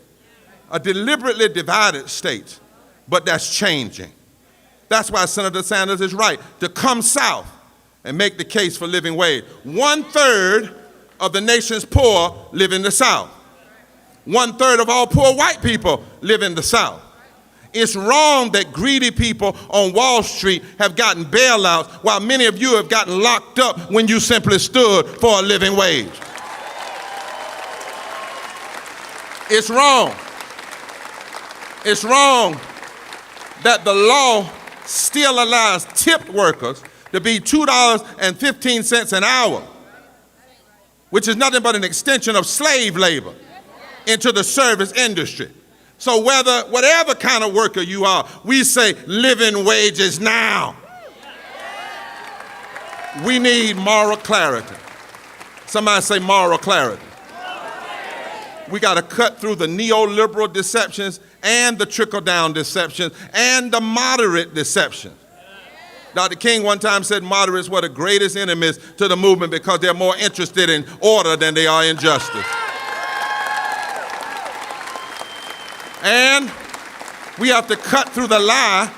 a deliberately divided state, but that's changing. That's why Senator Sanders is right to come south and make the case for living wage. 1/3 of the nation's poor live in the South. 1/3 of all poor white people live in the South. It's wrong that greedy people on Wall Street have gotten bailouts while many of you have gotten locked up when you simply stood for a living wage. It's wrong. It's wrong that the law still allows tipped workers to be $2.15 an hour, which is nothing but an extension of slave labor into the service industry. So whatever kind of worker you are, we say living wages now. We need moral clarity. Somebody say moral clarity. We got to cut through the neoliberal deceptions and the trickle-down deceptions and the moderate deceptions. Dr. King one time said moderates were the greatest enemies to the movement because they're more interested in order than they are in justice. And we have to cut through the lie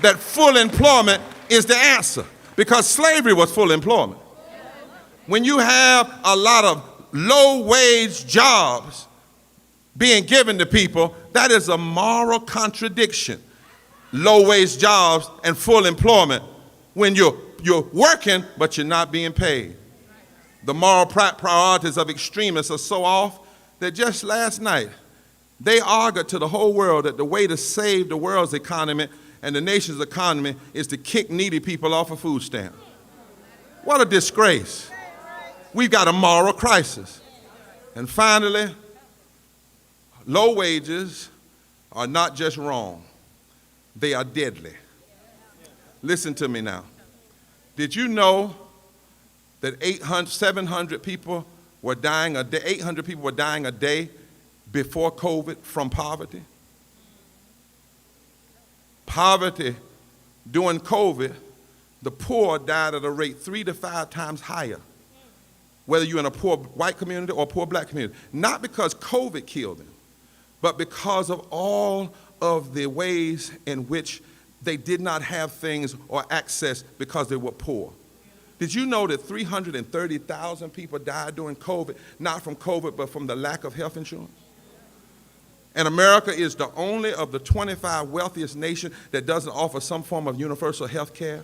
that full employment is the answer, because slavery was full employment. When you have a lot of low-wage jobs being given to people, that is a moral contradiction. Low-wage jobs and full employment when you're working but you're not being paid. The moral priorities of extremists are so off that just last night they argued to the whole world that the way to save the world's economy and the nation's economy is to kick needy people off a food stamp. What a disgrace. We've got a moral crisis. And finally, low wages are not just wrong, they are deadly. Listen to me now. Did you know that 700 people were dying a day, 800 people were dying a day before COVID from poverty? Poverty during COVID, the poor died at a rate 3 to 5 times higher, whether you're in a poor white community or a poor black community. Not because COVID killed them, but because of all of the ways in which they did not have things or access because they were poor. Did you know that 330,000 people died during COVID, not from COVID, but from the lack of health insurance? And America is the only of the 25 wealthiest nations that doesn't offer some form of universal health care.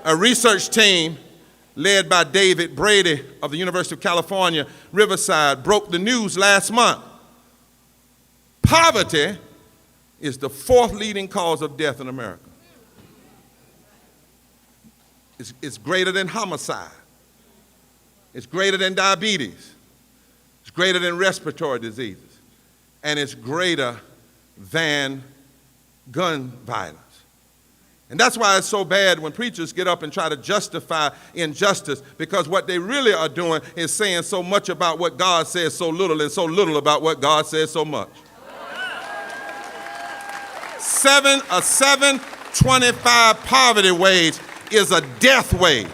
A research team led by David Brady of the University of California, Riverside, broke the news last month. Poverty is the 4th leading cause of death in America. It's greater than homicide. It's greater than diabetes. It's greater than respiratory diseases. And it's greater than gun violence. And that's why it's so bad when preachers get up and try to justify injustice, because what they really are doing is saying so much about what God says so little and so little about what God says so much. A $7.25 poverty wage is a death wage.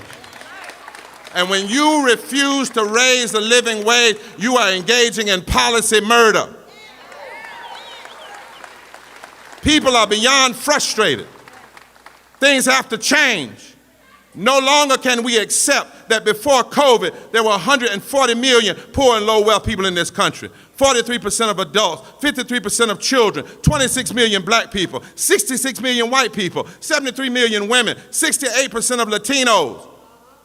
And when you refuse to raise the living wage, you are engaging in policy murder. People are beyond frustrated. Things have to change. No longer can we accept that before COVID, there were 140 million poor and low-wealth people in this country. 43% of adults, 53% of children, 26 million black people, 66 million white people, 73 million women, 68% of Latinos,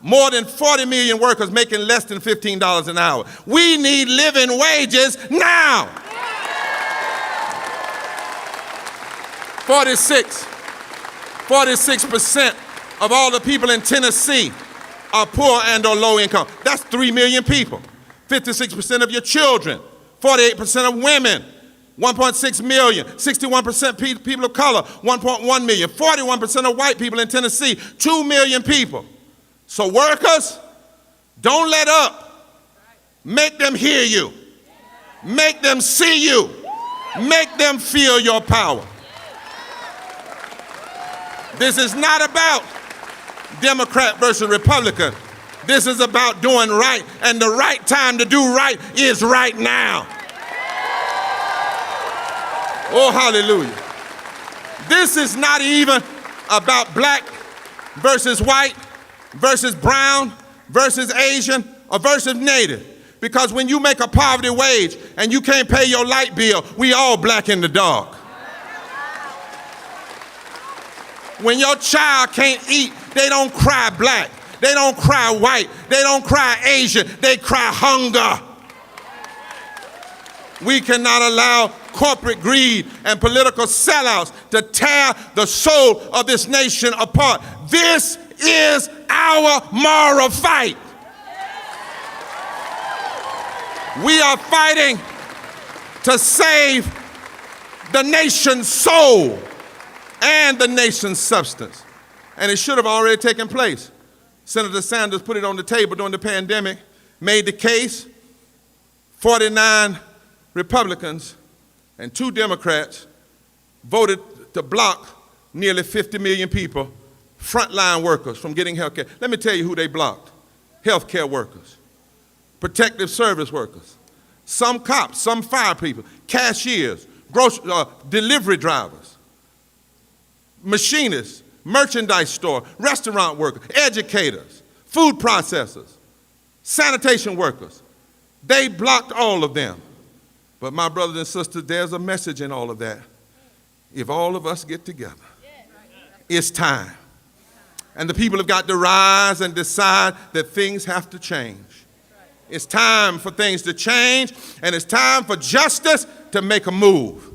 more than 40 million workers making less than $15 an hour. We need living wages now. 46% of all the people in Tennessee are poor and or low income. That's 3 million people. 56% of your children, 48% of women, 1.6 million, 61% people of color, 1.1 million, 41% of white people in Tennessee, 2 million people. So workers, don't let up. Make them hear you. Make them see you. Make them feel your power. This is not about Democrat versus Republican. This is about doing right, and the right time to do right is right now. Oh, hallelujah. This is not even about black versus white versus brown versus Asian or versus native. Because when you make a poverty wage and you can't pay your light bill, we all black in the dark. When your child can't eat, they don't cry black. They don't cry white. They don't cry Asian. They cry hunger. We cannot allow corporate greed and political sellouts to tear the soul of this nation apart. This is our moral fight. We are fighting to save the nation's soul and the nation's substance. And it should have already taken place. Senator Sanders put it on the table during the pandemic, made the case. 49 Republicans and 2 Democrats voted to block nearly 50 million people, frontline workers, from getting health care. Let me tell you who they blocked. Health care workers, protective service workers, some cops, some fire people, cashiers, delivery drivers, machinists, merchandise store, restaurant workers, educators, food processors, sanitation workers. They blocked all of them. But my brothers and sisters, there's a message in all of that. If all of us get together, it's time. And the people have got to rise and decide that things have to change. It's time for things to change, and it's time for justice to make a move.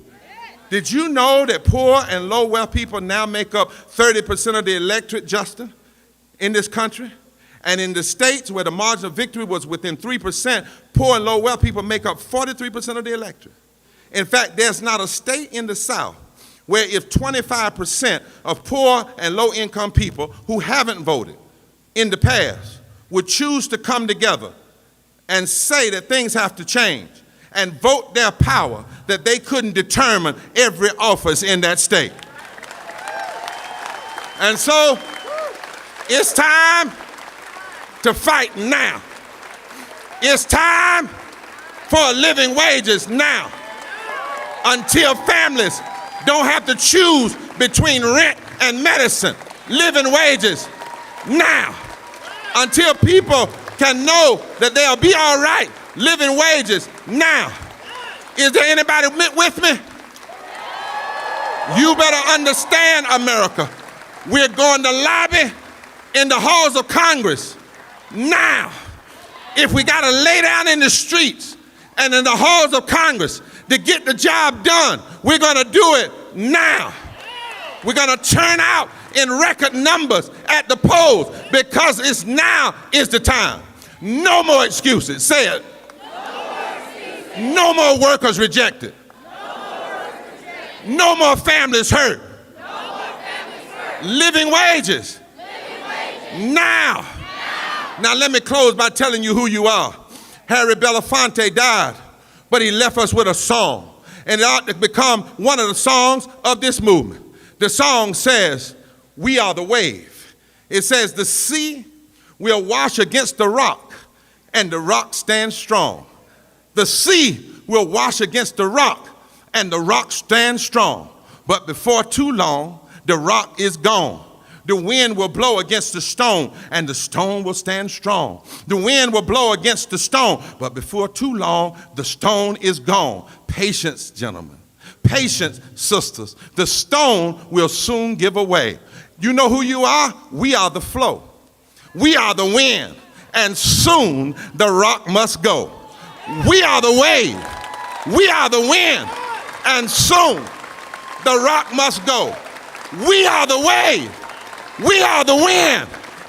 Did you know that poor and low-wealth people now make up 30% of the electorate, Justin, in this country? And in the states where the margin of victory was within 3%, poor and low-wealth people make up 43% of the electorate. In fact, there's not a state in the South where if 25% of poor and low-income people who haven't voted in the past would choose to come together and say that things have to change and vote their power, that they couldn't determine every office in that state. And so it's time to fight now. It's time for living wages now, until families don't have to choose between rent and medicine. Living wages now, until people can know that they'll be all right. Living wages now. Is there anybody with me? You better understand, America. We're going to lobby in the halls of Congress now. If we got to lay down in the streets and in the halls of Congress to get the job done, we're going to do it now. We're going to turn out in record numbers at the polls, because it's now is the time. No more excuses. Say it. No more workers rejected. No more families hurt. Living wages. Now. Now let me close by telling you who you are. Harry Belafonte died, but he left us with a song. And it ought to become one of the songs of this movement. The song says, "We are the wave." It says, "The sea will wash against the rock, and the rock stands strong." The sea will wash against the rock, and the rock stands strong. But before too long, the rock is gone. The wind will blow against the stone, and the stone will stand strong. The wind will blow against the stone, but before too long, the stone is gone. Patience, gentlemen. Patience, sisters. The stone will soon give away. You know who you are? We are the flow. We are the wind, and soon the rock must go. We are the wave. We are the wind, and soon the rock must go. We are the wave. We are the wind,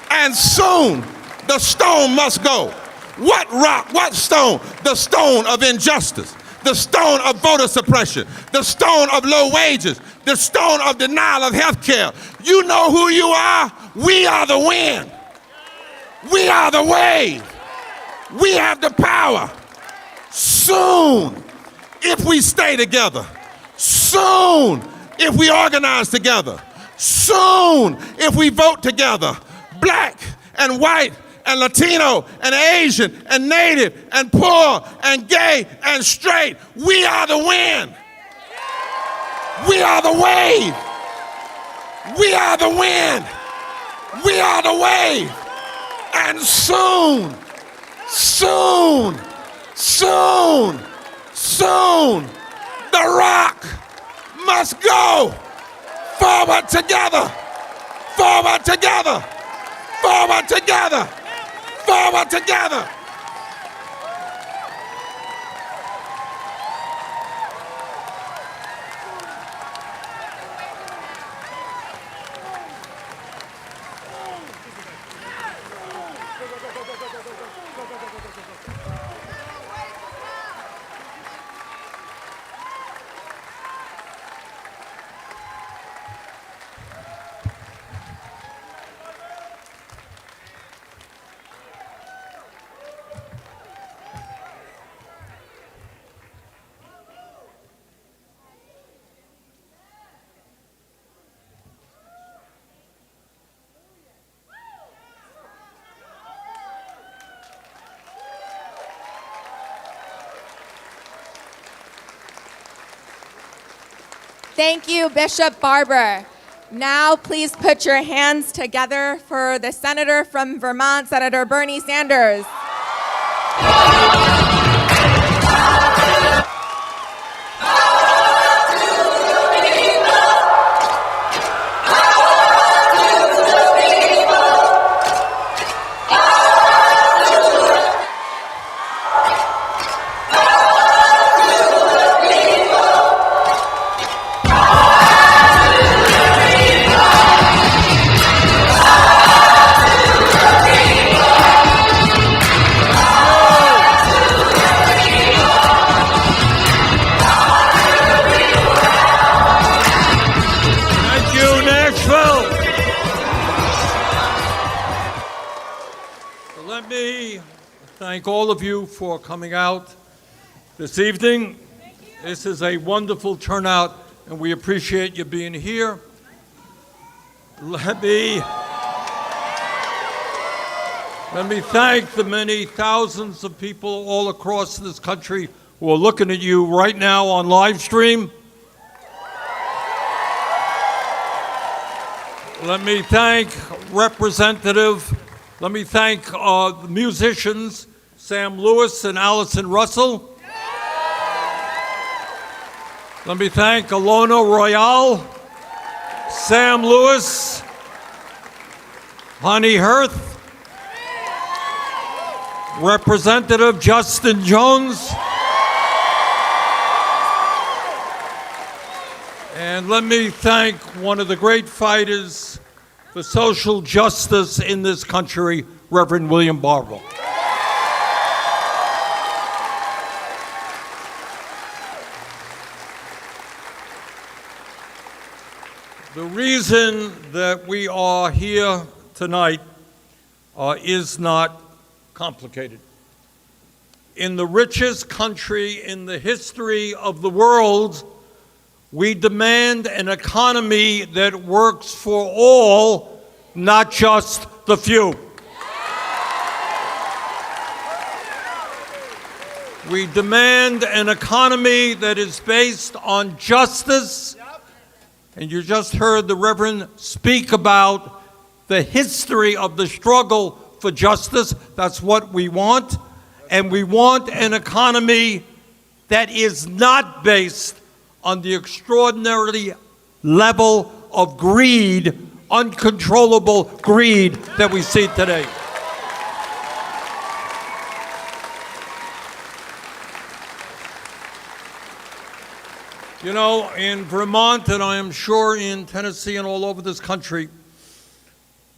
and soon the stone must go. What rock? What stone? The stone of injustice, the stone of voter suppression, the stone of low wages, the stone of denial of health care. You know who you are? We are the wind. We are the wave. We have the power. Soon, if we stay together, Soon, if we organize together. Soon, if we vote together. Black and white and Latino and Asian and Native and poor and gay and straight. We are the wind. We are the wave. We are the wind. We are the wave. And soon, soon, soon, soon, the rock must go forward together, forward together, forward together, forward together. Thank you, Bishop Barber. Now, please put your hands together for the senator from Vermont, Senator Bernie Sanders. Thank all of you for coming out this evening. This is a wonderful turnout, and we appreciate you being here. Let me thank the many thousands of people all across this country who are looking at you right now on live stream. Let me thank the musicians, Sam Lewis and Allison Russell. Let me thank Alana Royale, Sam Lewis, Honey Hirth, Representative Justin Jones, and let me thank one of the great fighters for social justice in this country, Reverend William Barber. The reason that we are here tonight is not complicated. In the richest country in the history of the world, we demand an economy that works for all, not just the few. We demand an economy that is based on justice. And you just heard the Reverend speak about the history of the struggle for justice. That's what we want. And we want an economy that is not based on the extraordinary level of greed, uncontrollable greed that we see today. You know, in Vermont, and I am sure in Tennessee and all over this country,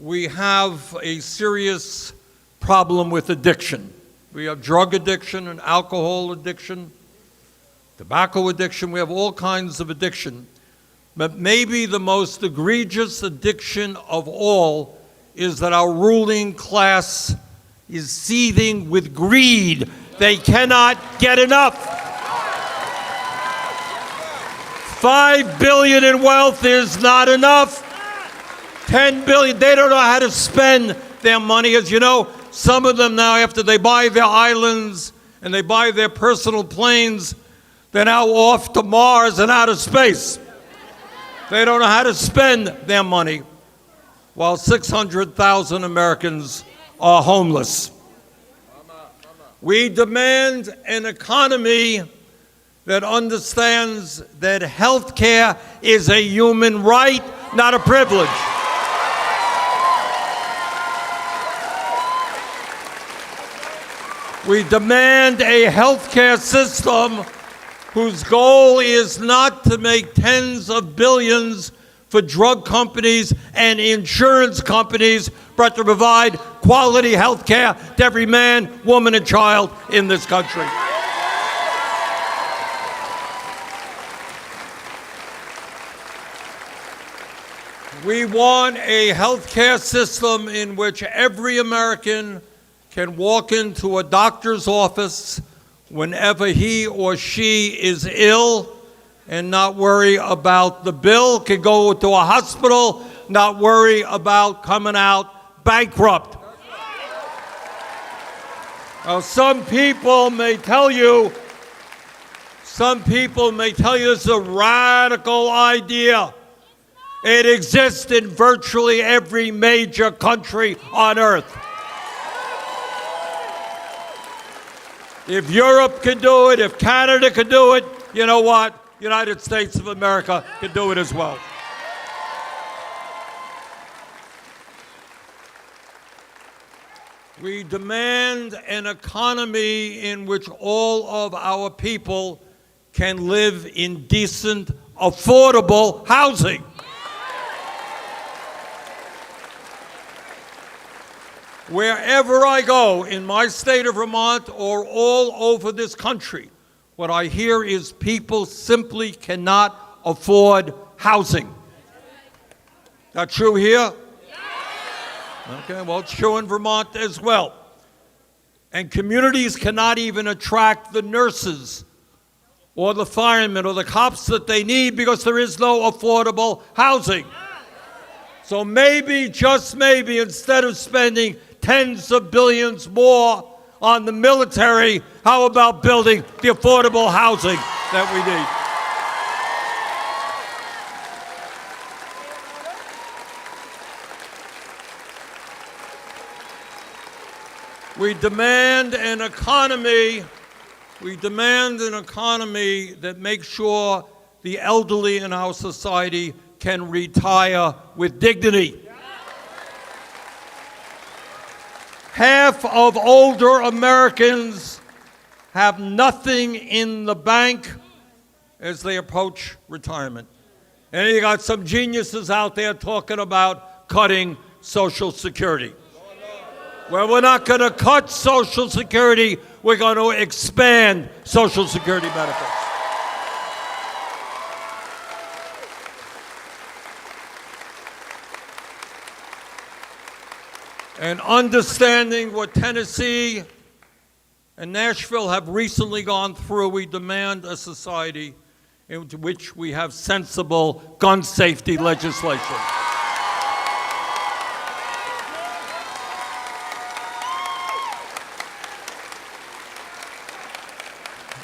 we have a serious problem with addiction. We have drug addiction and alcohol addiction, tobacco addiction. We have all kinds of addiction. But maybe the most egregious addiction of all is that our ruling class is seething with greed. They cannot get enough. $5 billion in wealth is not enough. $10 billion, they don't know how to spend their money. As you know, some of them now, after they buy their islands and they buy their personal planes, they're now off to Mars and outer space. They don't know how to spend their money, while 600,000 Americans are homeless. We demand an economy that understands that health care is a human right, not a privilege. We demand a health care system whose goal is not to make tens of billions for drug companies and insurance companies, but to provide quality health care to every man, woman, and child in this country. We want a health care system in which every American can walk into a doctor's office whenever he or she is ill and not worry about the bill, can go to a hospital, not worry about coming out bankrupt. Now, some people may tell you it's a radical idea. It exists in virtually every major country on earth. If Europe can do it, if Canada can do it, you know what? United States of America can do it as well. We demand an economy in which all of our people can live in decent, affordable housing. Wherever I go, in my state of Vermont or all over this country, what I hear is people simply cannot afford housing. That true here? Okay, well, it's true in Vermont as well. And communities cannot even attract the nurses or the firemen or the cops that they need because there is no affordable housing. So maybe, just maybe, instead of spending tens of billions more on the military, how about building the affordable housing that we need? We demand an economy that makes sure the elderly in our society can retire with dignity. Half of older Americans have nothing in the bank as they approach retirement. And you got some geniuses out there talking about cutting Social Security. Well, we're not going to cut Social Security. We're going to expand Social Security benefits. And understanding what Tennessee and Nashville have recently gone through, we demand a society in which we have sensible gun safety legislation.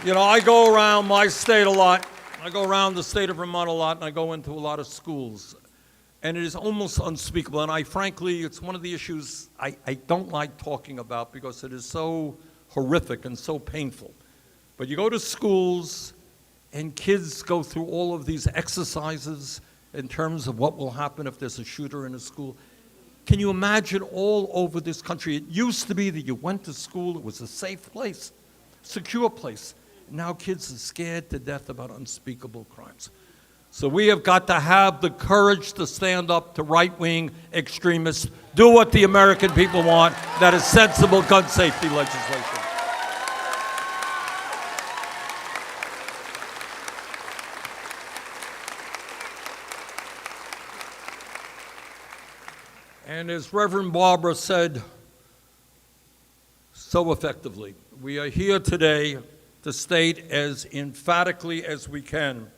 You know, I go around my state a lot. I go around the state of Vermont a lot, and I go into a lot of schools. And it is almost unspeakable. And frankly, it's one of the issues I don't like talking about because it is so horrific and so painful. But you go to schools, and kids go through all of these exercises in terms of what will happen if there's a shooter in a school. Can you imagine all over this country? It used to be that you went to school, it was a safe place, secure place. Now kids are scared to death about unspeakable crimes. So we have got to have the courage to stand up to right-wing extremists, do what the American people want, that is sensible gun safety legislation. And as Reverend Barber said so effectively, we are here today to state as emphatically as we can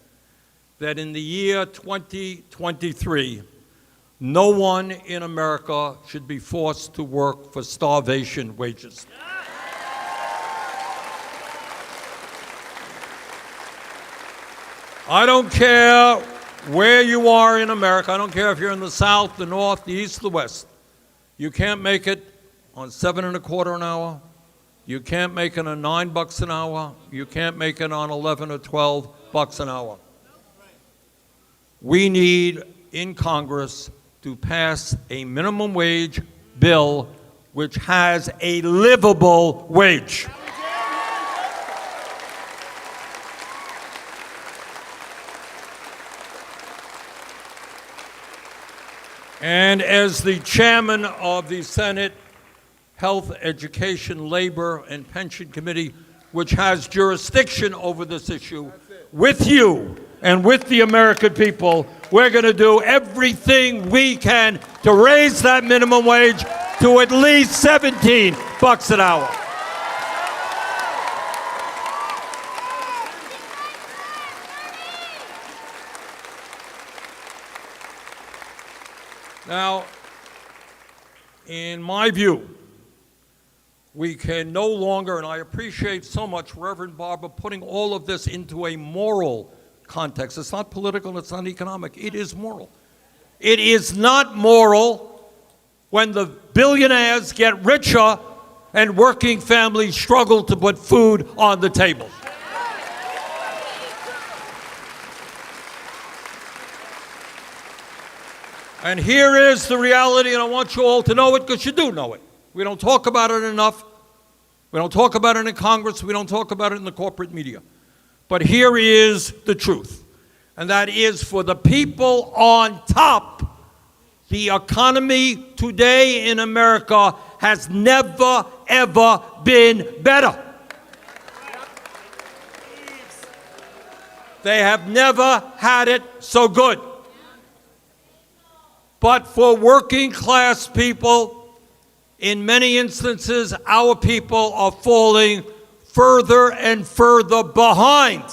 that in the year 2023, no one in America should be forced to work for starvation wages. I don't care where you are in America. I don't care if you're in the South, the North, the East, the West. You can't make it on $7.25 an hour. You can't make it on $9 an hour. You can't make it on 11 or 12 bucks an hour. We need in Congress to pass a minimum wage bill which has a livable wage. And as the chairman of the Senate Health, Education, Labor, and Pension Committee, which has jurisdiction over this issue, with you and with the American people, we're going to do everything we can to raise that minimum wage to at least 17 bucks an hour. Now, in my view, we can no longer, and I appreciate so much Reverend Barber putting all of this into a moral context. It's not political, it's not economic, it is moral. It is not moral when the billionaires get richer and working families struggle to put food on the table. And here is the reality, and I want you all to know it because you do know it. We don't talk about it enough. We don't talk about it in Congress. We don't talk about it in the corporate media. But here is the truth, and that is for the people on top, the economy today in America has never, ever been better. They have never had it so good. But for working class people, in many instances, our people are falling further and further behind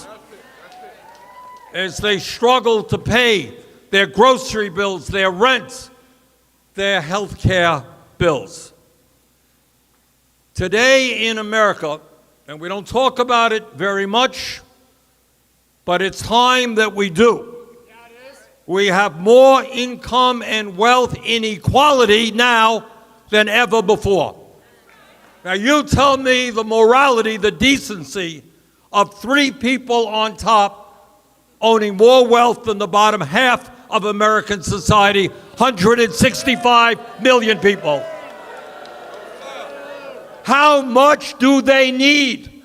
as they struggle to pay their grocery bills, their rent, their health care bills. Today in America, and we don't talk about it very much, but it's time that we do. We have more income and wealth inequality now than ever before. Now you tell me the morality, the decency of 3 people on top owning more wealth than the bottom half of American society, 165 million people. How much do they need?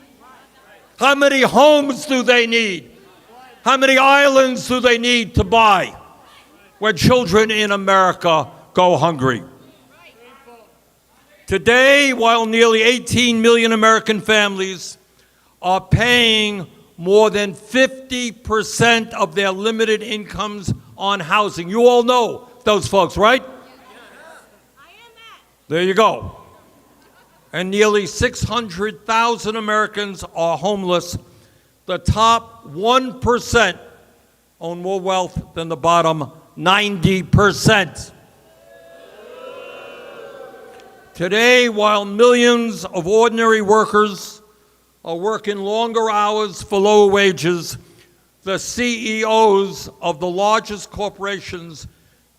How many homes do they need? How many islands do they need to buy when children in America go hungry? Today, while nearly 18 million American families are paying more than 50% of their limited incomes on housing. You all know those folks, right? There you go. And nearly 600,000 Americans are homeless. The top 1% own more wealth than the bottom 90%. Today, while millions of ordinary workers are working longer hours for lower wages, the CEOs of the largest corporations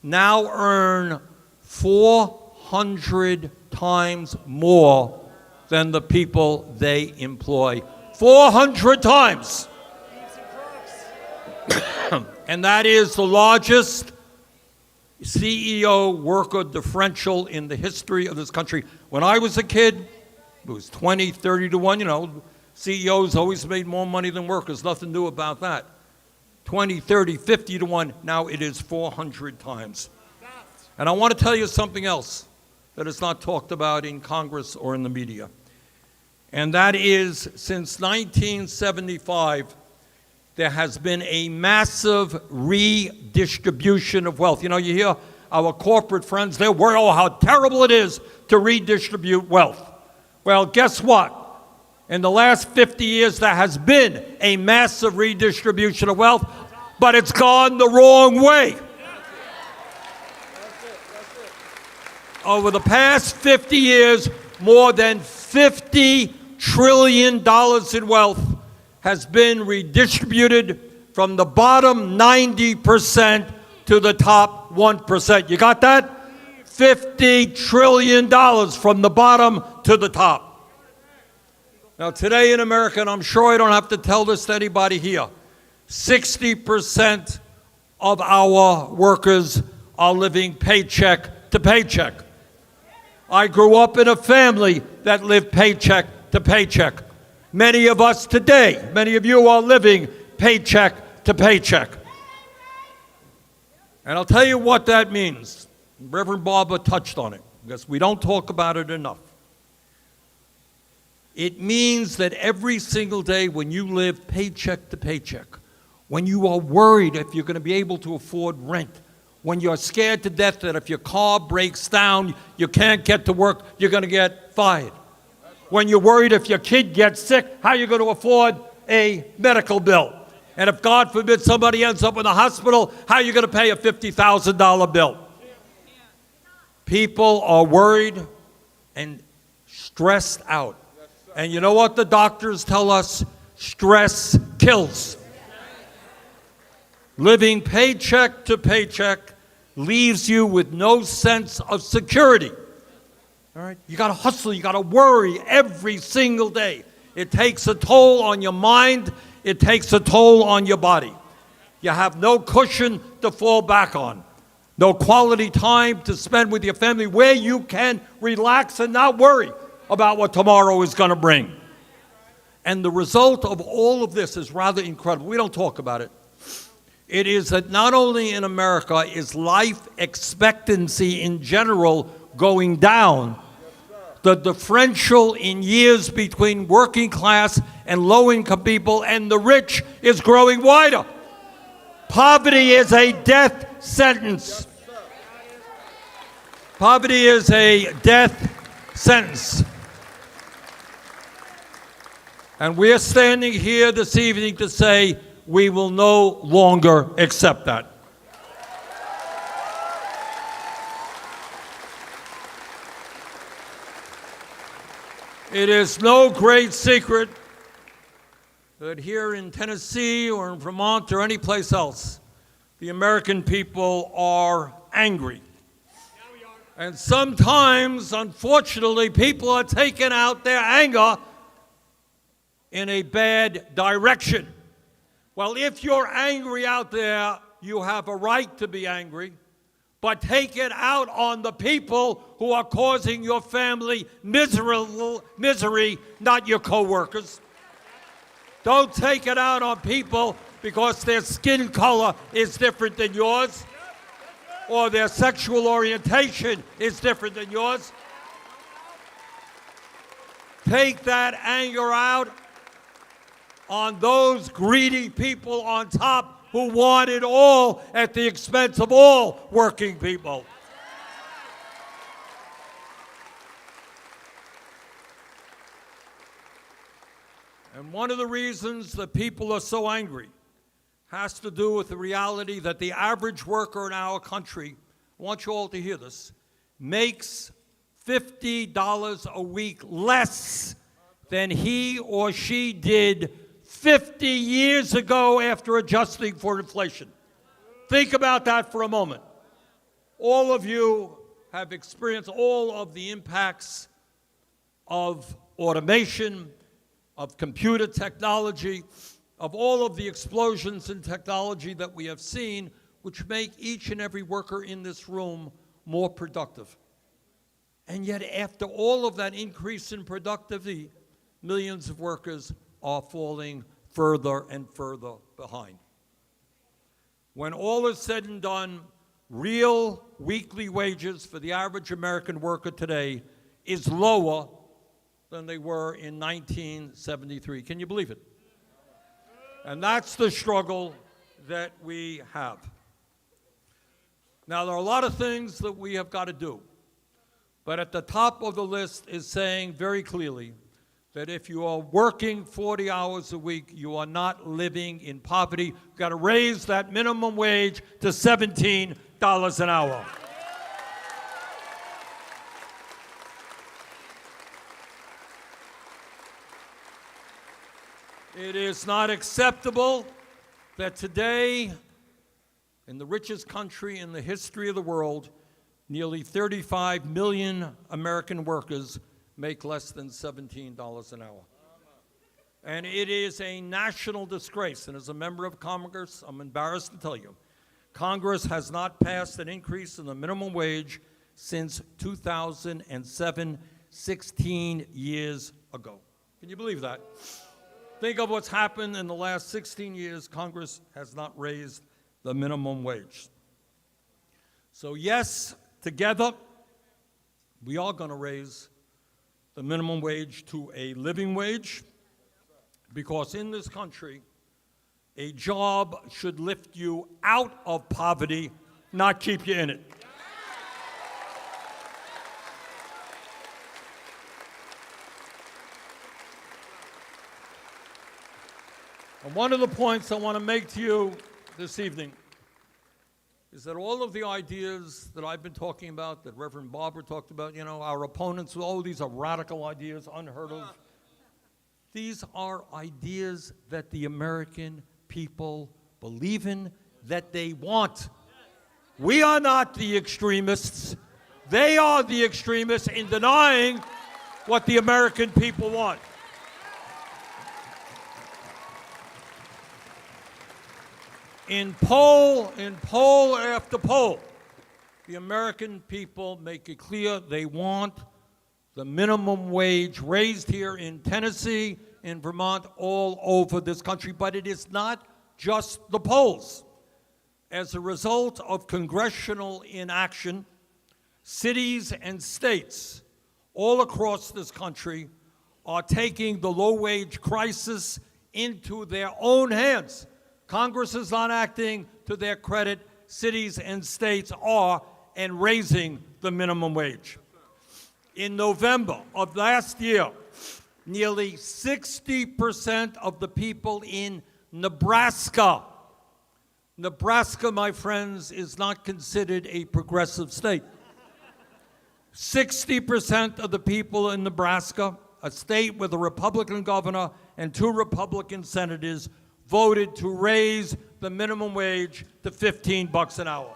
now earn 400 times more than the people they employ. 400 times. And that is the largest CEO worker differential in the history of this country. When I was a kid, it was 20, 30 to 1. You know, CEOs always made more money than workers. Nothing new about that. 20, 30, 50 to 1. Now it is 400 times. And I want to tell you something else that is not talked about in Congress or in the media. And that is, since 1975, there has been a massive redistribution of wealth. You know, you hear our corporate friends, they're worried, oh, how terrible it is to redistribute wealth. Well, guess what? In the last 50 years, there has been a massive redistribution of wealth. but it's gone the wrong way. Over the past 50 years, more than $50 trillion in wealth has been redistributed from the bottom 90% to the top 1%. You got that? $50 trillion from the bottom to the top. Now, today in America, and I'm sure I don't have to tell this to anybody here, 60% of our workers are living paycheck to paycheck. I grew up in a family that lived paycheck to paycheck. Many of us today, many of you are living paycheck to paycheck. And I'll tell you what that means. Reverend Barber touched on it, because we don't talk about it enough. It means that every single day when you live paycheck to paycheck, when you are worried if you're going to be able to afford rent, when you're scared to death that if your car breaks down, you can't get to work, you're going to get fired. When you're worried if your kid gets sick, how are you going to afford a medical bill? And if, God forbid, somebody ends up in the hospital, how are you going to pay a $50,000 bill? People are worried and stressed out. And you know what the doctors tell us? Stress kills. Living paycheck to paycheck leaves you with no sense of security. All right? You got to hustle, you got to worry every single day. It takes a toll on your mind, it takes a toll on your body. You have no cushion to fall back on, no quality time to spend with your family where you can relax and not worry about what tomorrow is going to bring. And the result of all of this is rather incredible. We don't talk about it. It is that not only in America is life expectancy in general going down, the differential in years between working class and low-income people and the rich is growing wider. Poverty is a death sentence. Poverty is a death sentence. And we're standing here this evening to say we will no longer accept that. It is no great secret that here in Tennessee or in Vermont or any place else, the American people are angry. And sometimes, unfortunately, people are taking out their anger in a bad direction. Well, if you're angry out there, you have a right to be angry, but take it out on the people who are causing your family misery, not your coworkers. Don't take it out on people because their skin color is different than yours, or their sexual orientation is different than yours. Take that anger out on those greedy people on top who want it all at the expense of all working people. And one of the reasons that people are so angry has to do with the reality that the average worker in our country, I want you all to hear this, makes $50 a week less than he or she did 50 years ago after adjusting for inflation. Think about that for a moment. All of you have experienced all of the impacts of automation, of computer technology, of all of the explosions in technology that we have seen, which make each and every worker in this room more productive. And yet, after all of that increase in productivity, millions of workers are falling further and further behind. When all is said and done, real weekly wages for the average American worker today is lower than they were in 1973. Can you believe it? And that's the struggle that we have. Now, there are a lot of things that we have got to do. But at the top of the list is saying very clearly that if you are working 40 hours a week, you are not living in poverty. You've got to raise that minimum wage to $17 an hour. It is not acceptable that today, in the richest country in the history of the world, nearly 35 million American workers make less than $17 an hour. And it is a national disgrace. And as a member of Congress, I'm embarrassed to tell you, Congress has not passed an increase in the minimum wage since 2007, 16 years ago. Can you believe that? Think of what's happened in the last 16 years. Congress has not raised the minimum wage. So yes, together, we are going to raise the minimum wage to a living wage, because in this country, a job should lift you out of poverty, not keep you in it. And one of the points I want to make to you this evening is that all of the ideas that I've been talking about, that Reverend Barber talked about, our opponents, oh, these are radical ideas, unheard of. These are ideas that the American people believe in, that they want. We are not the extremists. They are the extremists in denying what the American people want. In poll after poll, the American people make it clear they want the minimum wage raised here in Tennessee, in Vermont, all over this country. But it is not just the polls. As a result of congressional inaction, cities and states all across this country are taking the low-wage crisis into their own hands. Congress is not acting to their credit. Cities and states are, and raising the minimum wage. In November of last year, nearly 60% of the people in Nebraska, my friends, is not considered a progressive state. 60% of the people in Nebraska, a state with a Republican governor and 2 Republican senators, voted to raise the minimum wage to $15 an hour.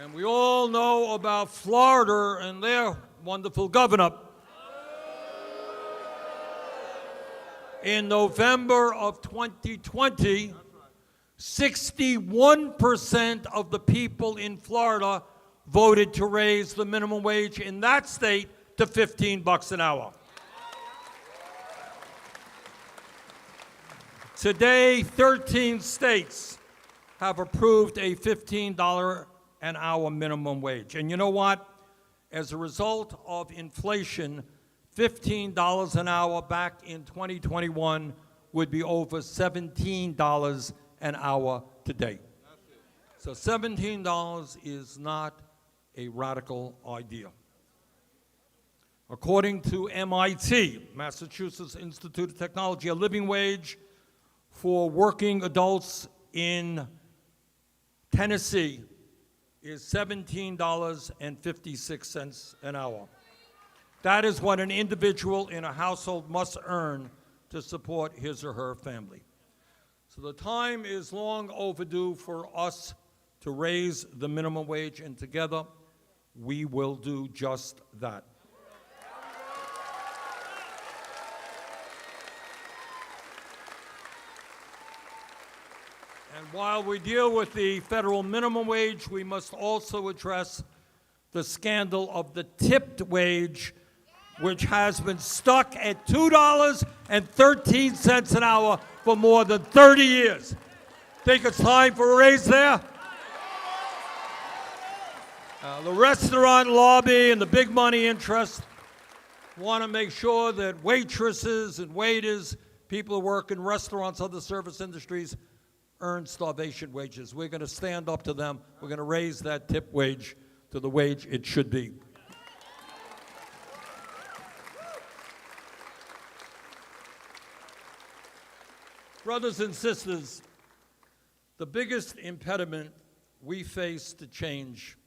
And we all know about Florida and their wonderful governor. In November of 2020, 61% of the people in Florida voted to raise the minimum wage in that state to $15 an hour. Today, 13 states have approved a $15 an hour minimum wage. And you know what? As a result of inflation, $15 an hour back in 2021 would be over $17 an hour today. So $17 is not a radical idea. According to MIT, Massachusetts Institute of Technology, a living wage for working adults in Tennessee is $17.56 an hour. That is what an individual in a household must earn to support his or her family. So the time is long overdue for us to raise the minimum wage, and together we will do just that. And while we deal with the federal minimum wage, we must also address the scandal of the tipped wage, which has been stuck at $2.13 an hour for more than 30 years. Think it's time for a raise there? The restaurant lobby and the big money interests want to make sure that waitresses and waiters, people who work in restaurants, other service industries, earn starvation wages. We're going to stand up to them. We're going to raise that tip wage to the wage it should be. Brothers and sisters, the biggest impediment we face to change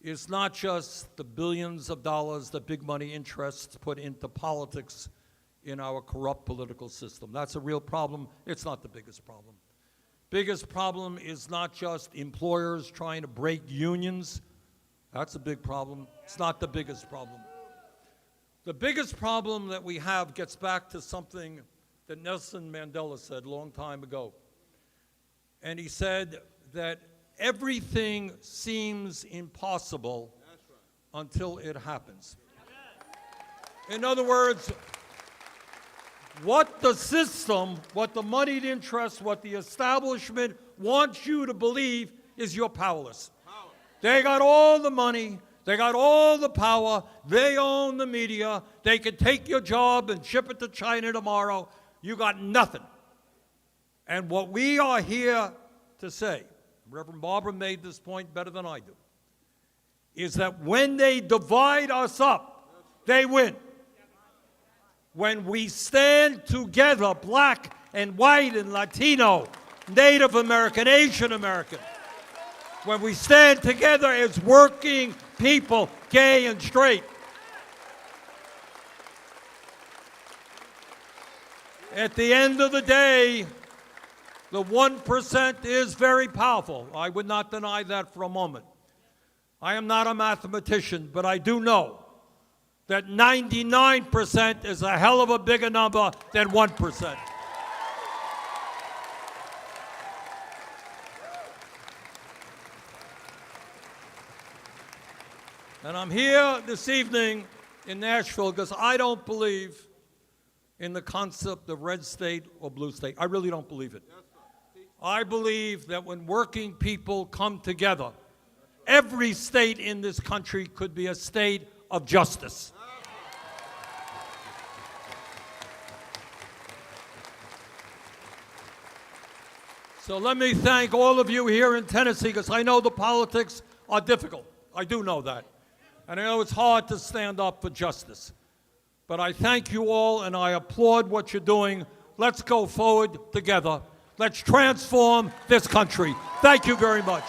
is not just the billions of dollars that big money interests put into politics in our corrupt political system. That's a real problem. It's not the biggest problem. Biggest problem is not just employers trying to break unions. That's a big problem. It's not the biggest problem. The biggest problem that we have gets back to something that Nelson Mandela said a long time ago. And he said that everything seems impossible until it happens. In other words, what the system, what the moneyed interests, what the establishment wants you to believe is you're powerless. They got all the money, they got all the power, they own the media, they can take your job and ship it to China tomorrow. You got nothing. And what we are here to say, Reverend Barber made this point better than I do, is that when they divide us up, they win. When we stand together, black and white and Latino, Native American, Asian American, when we stand together as working people, gay and straight, at the end of the day, the 1% is very powerful. I would not deny that for a moment. I am not a mathematician, but I do know that 99% is a hell of a bigger number than 1%. And I'm here this evening in Nashville because I don't believe in the concept of red state or blue state. I really don't believe it. I believe that when working people come together, every state in this country could be a state of justice. So let me thank all of you here in Tennessee, because I know the politics are difficult. I do know that. And I know it's hard to stand up for justice. But I thank you all, and I applaud what you're doing. Let's go forward together. Let's transform this country. Thank you very much.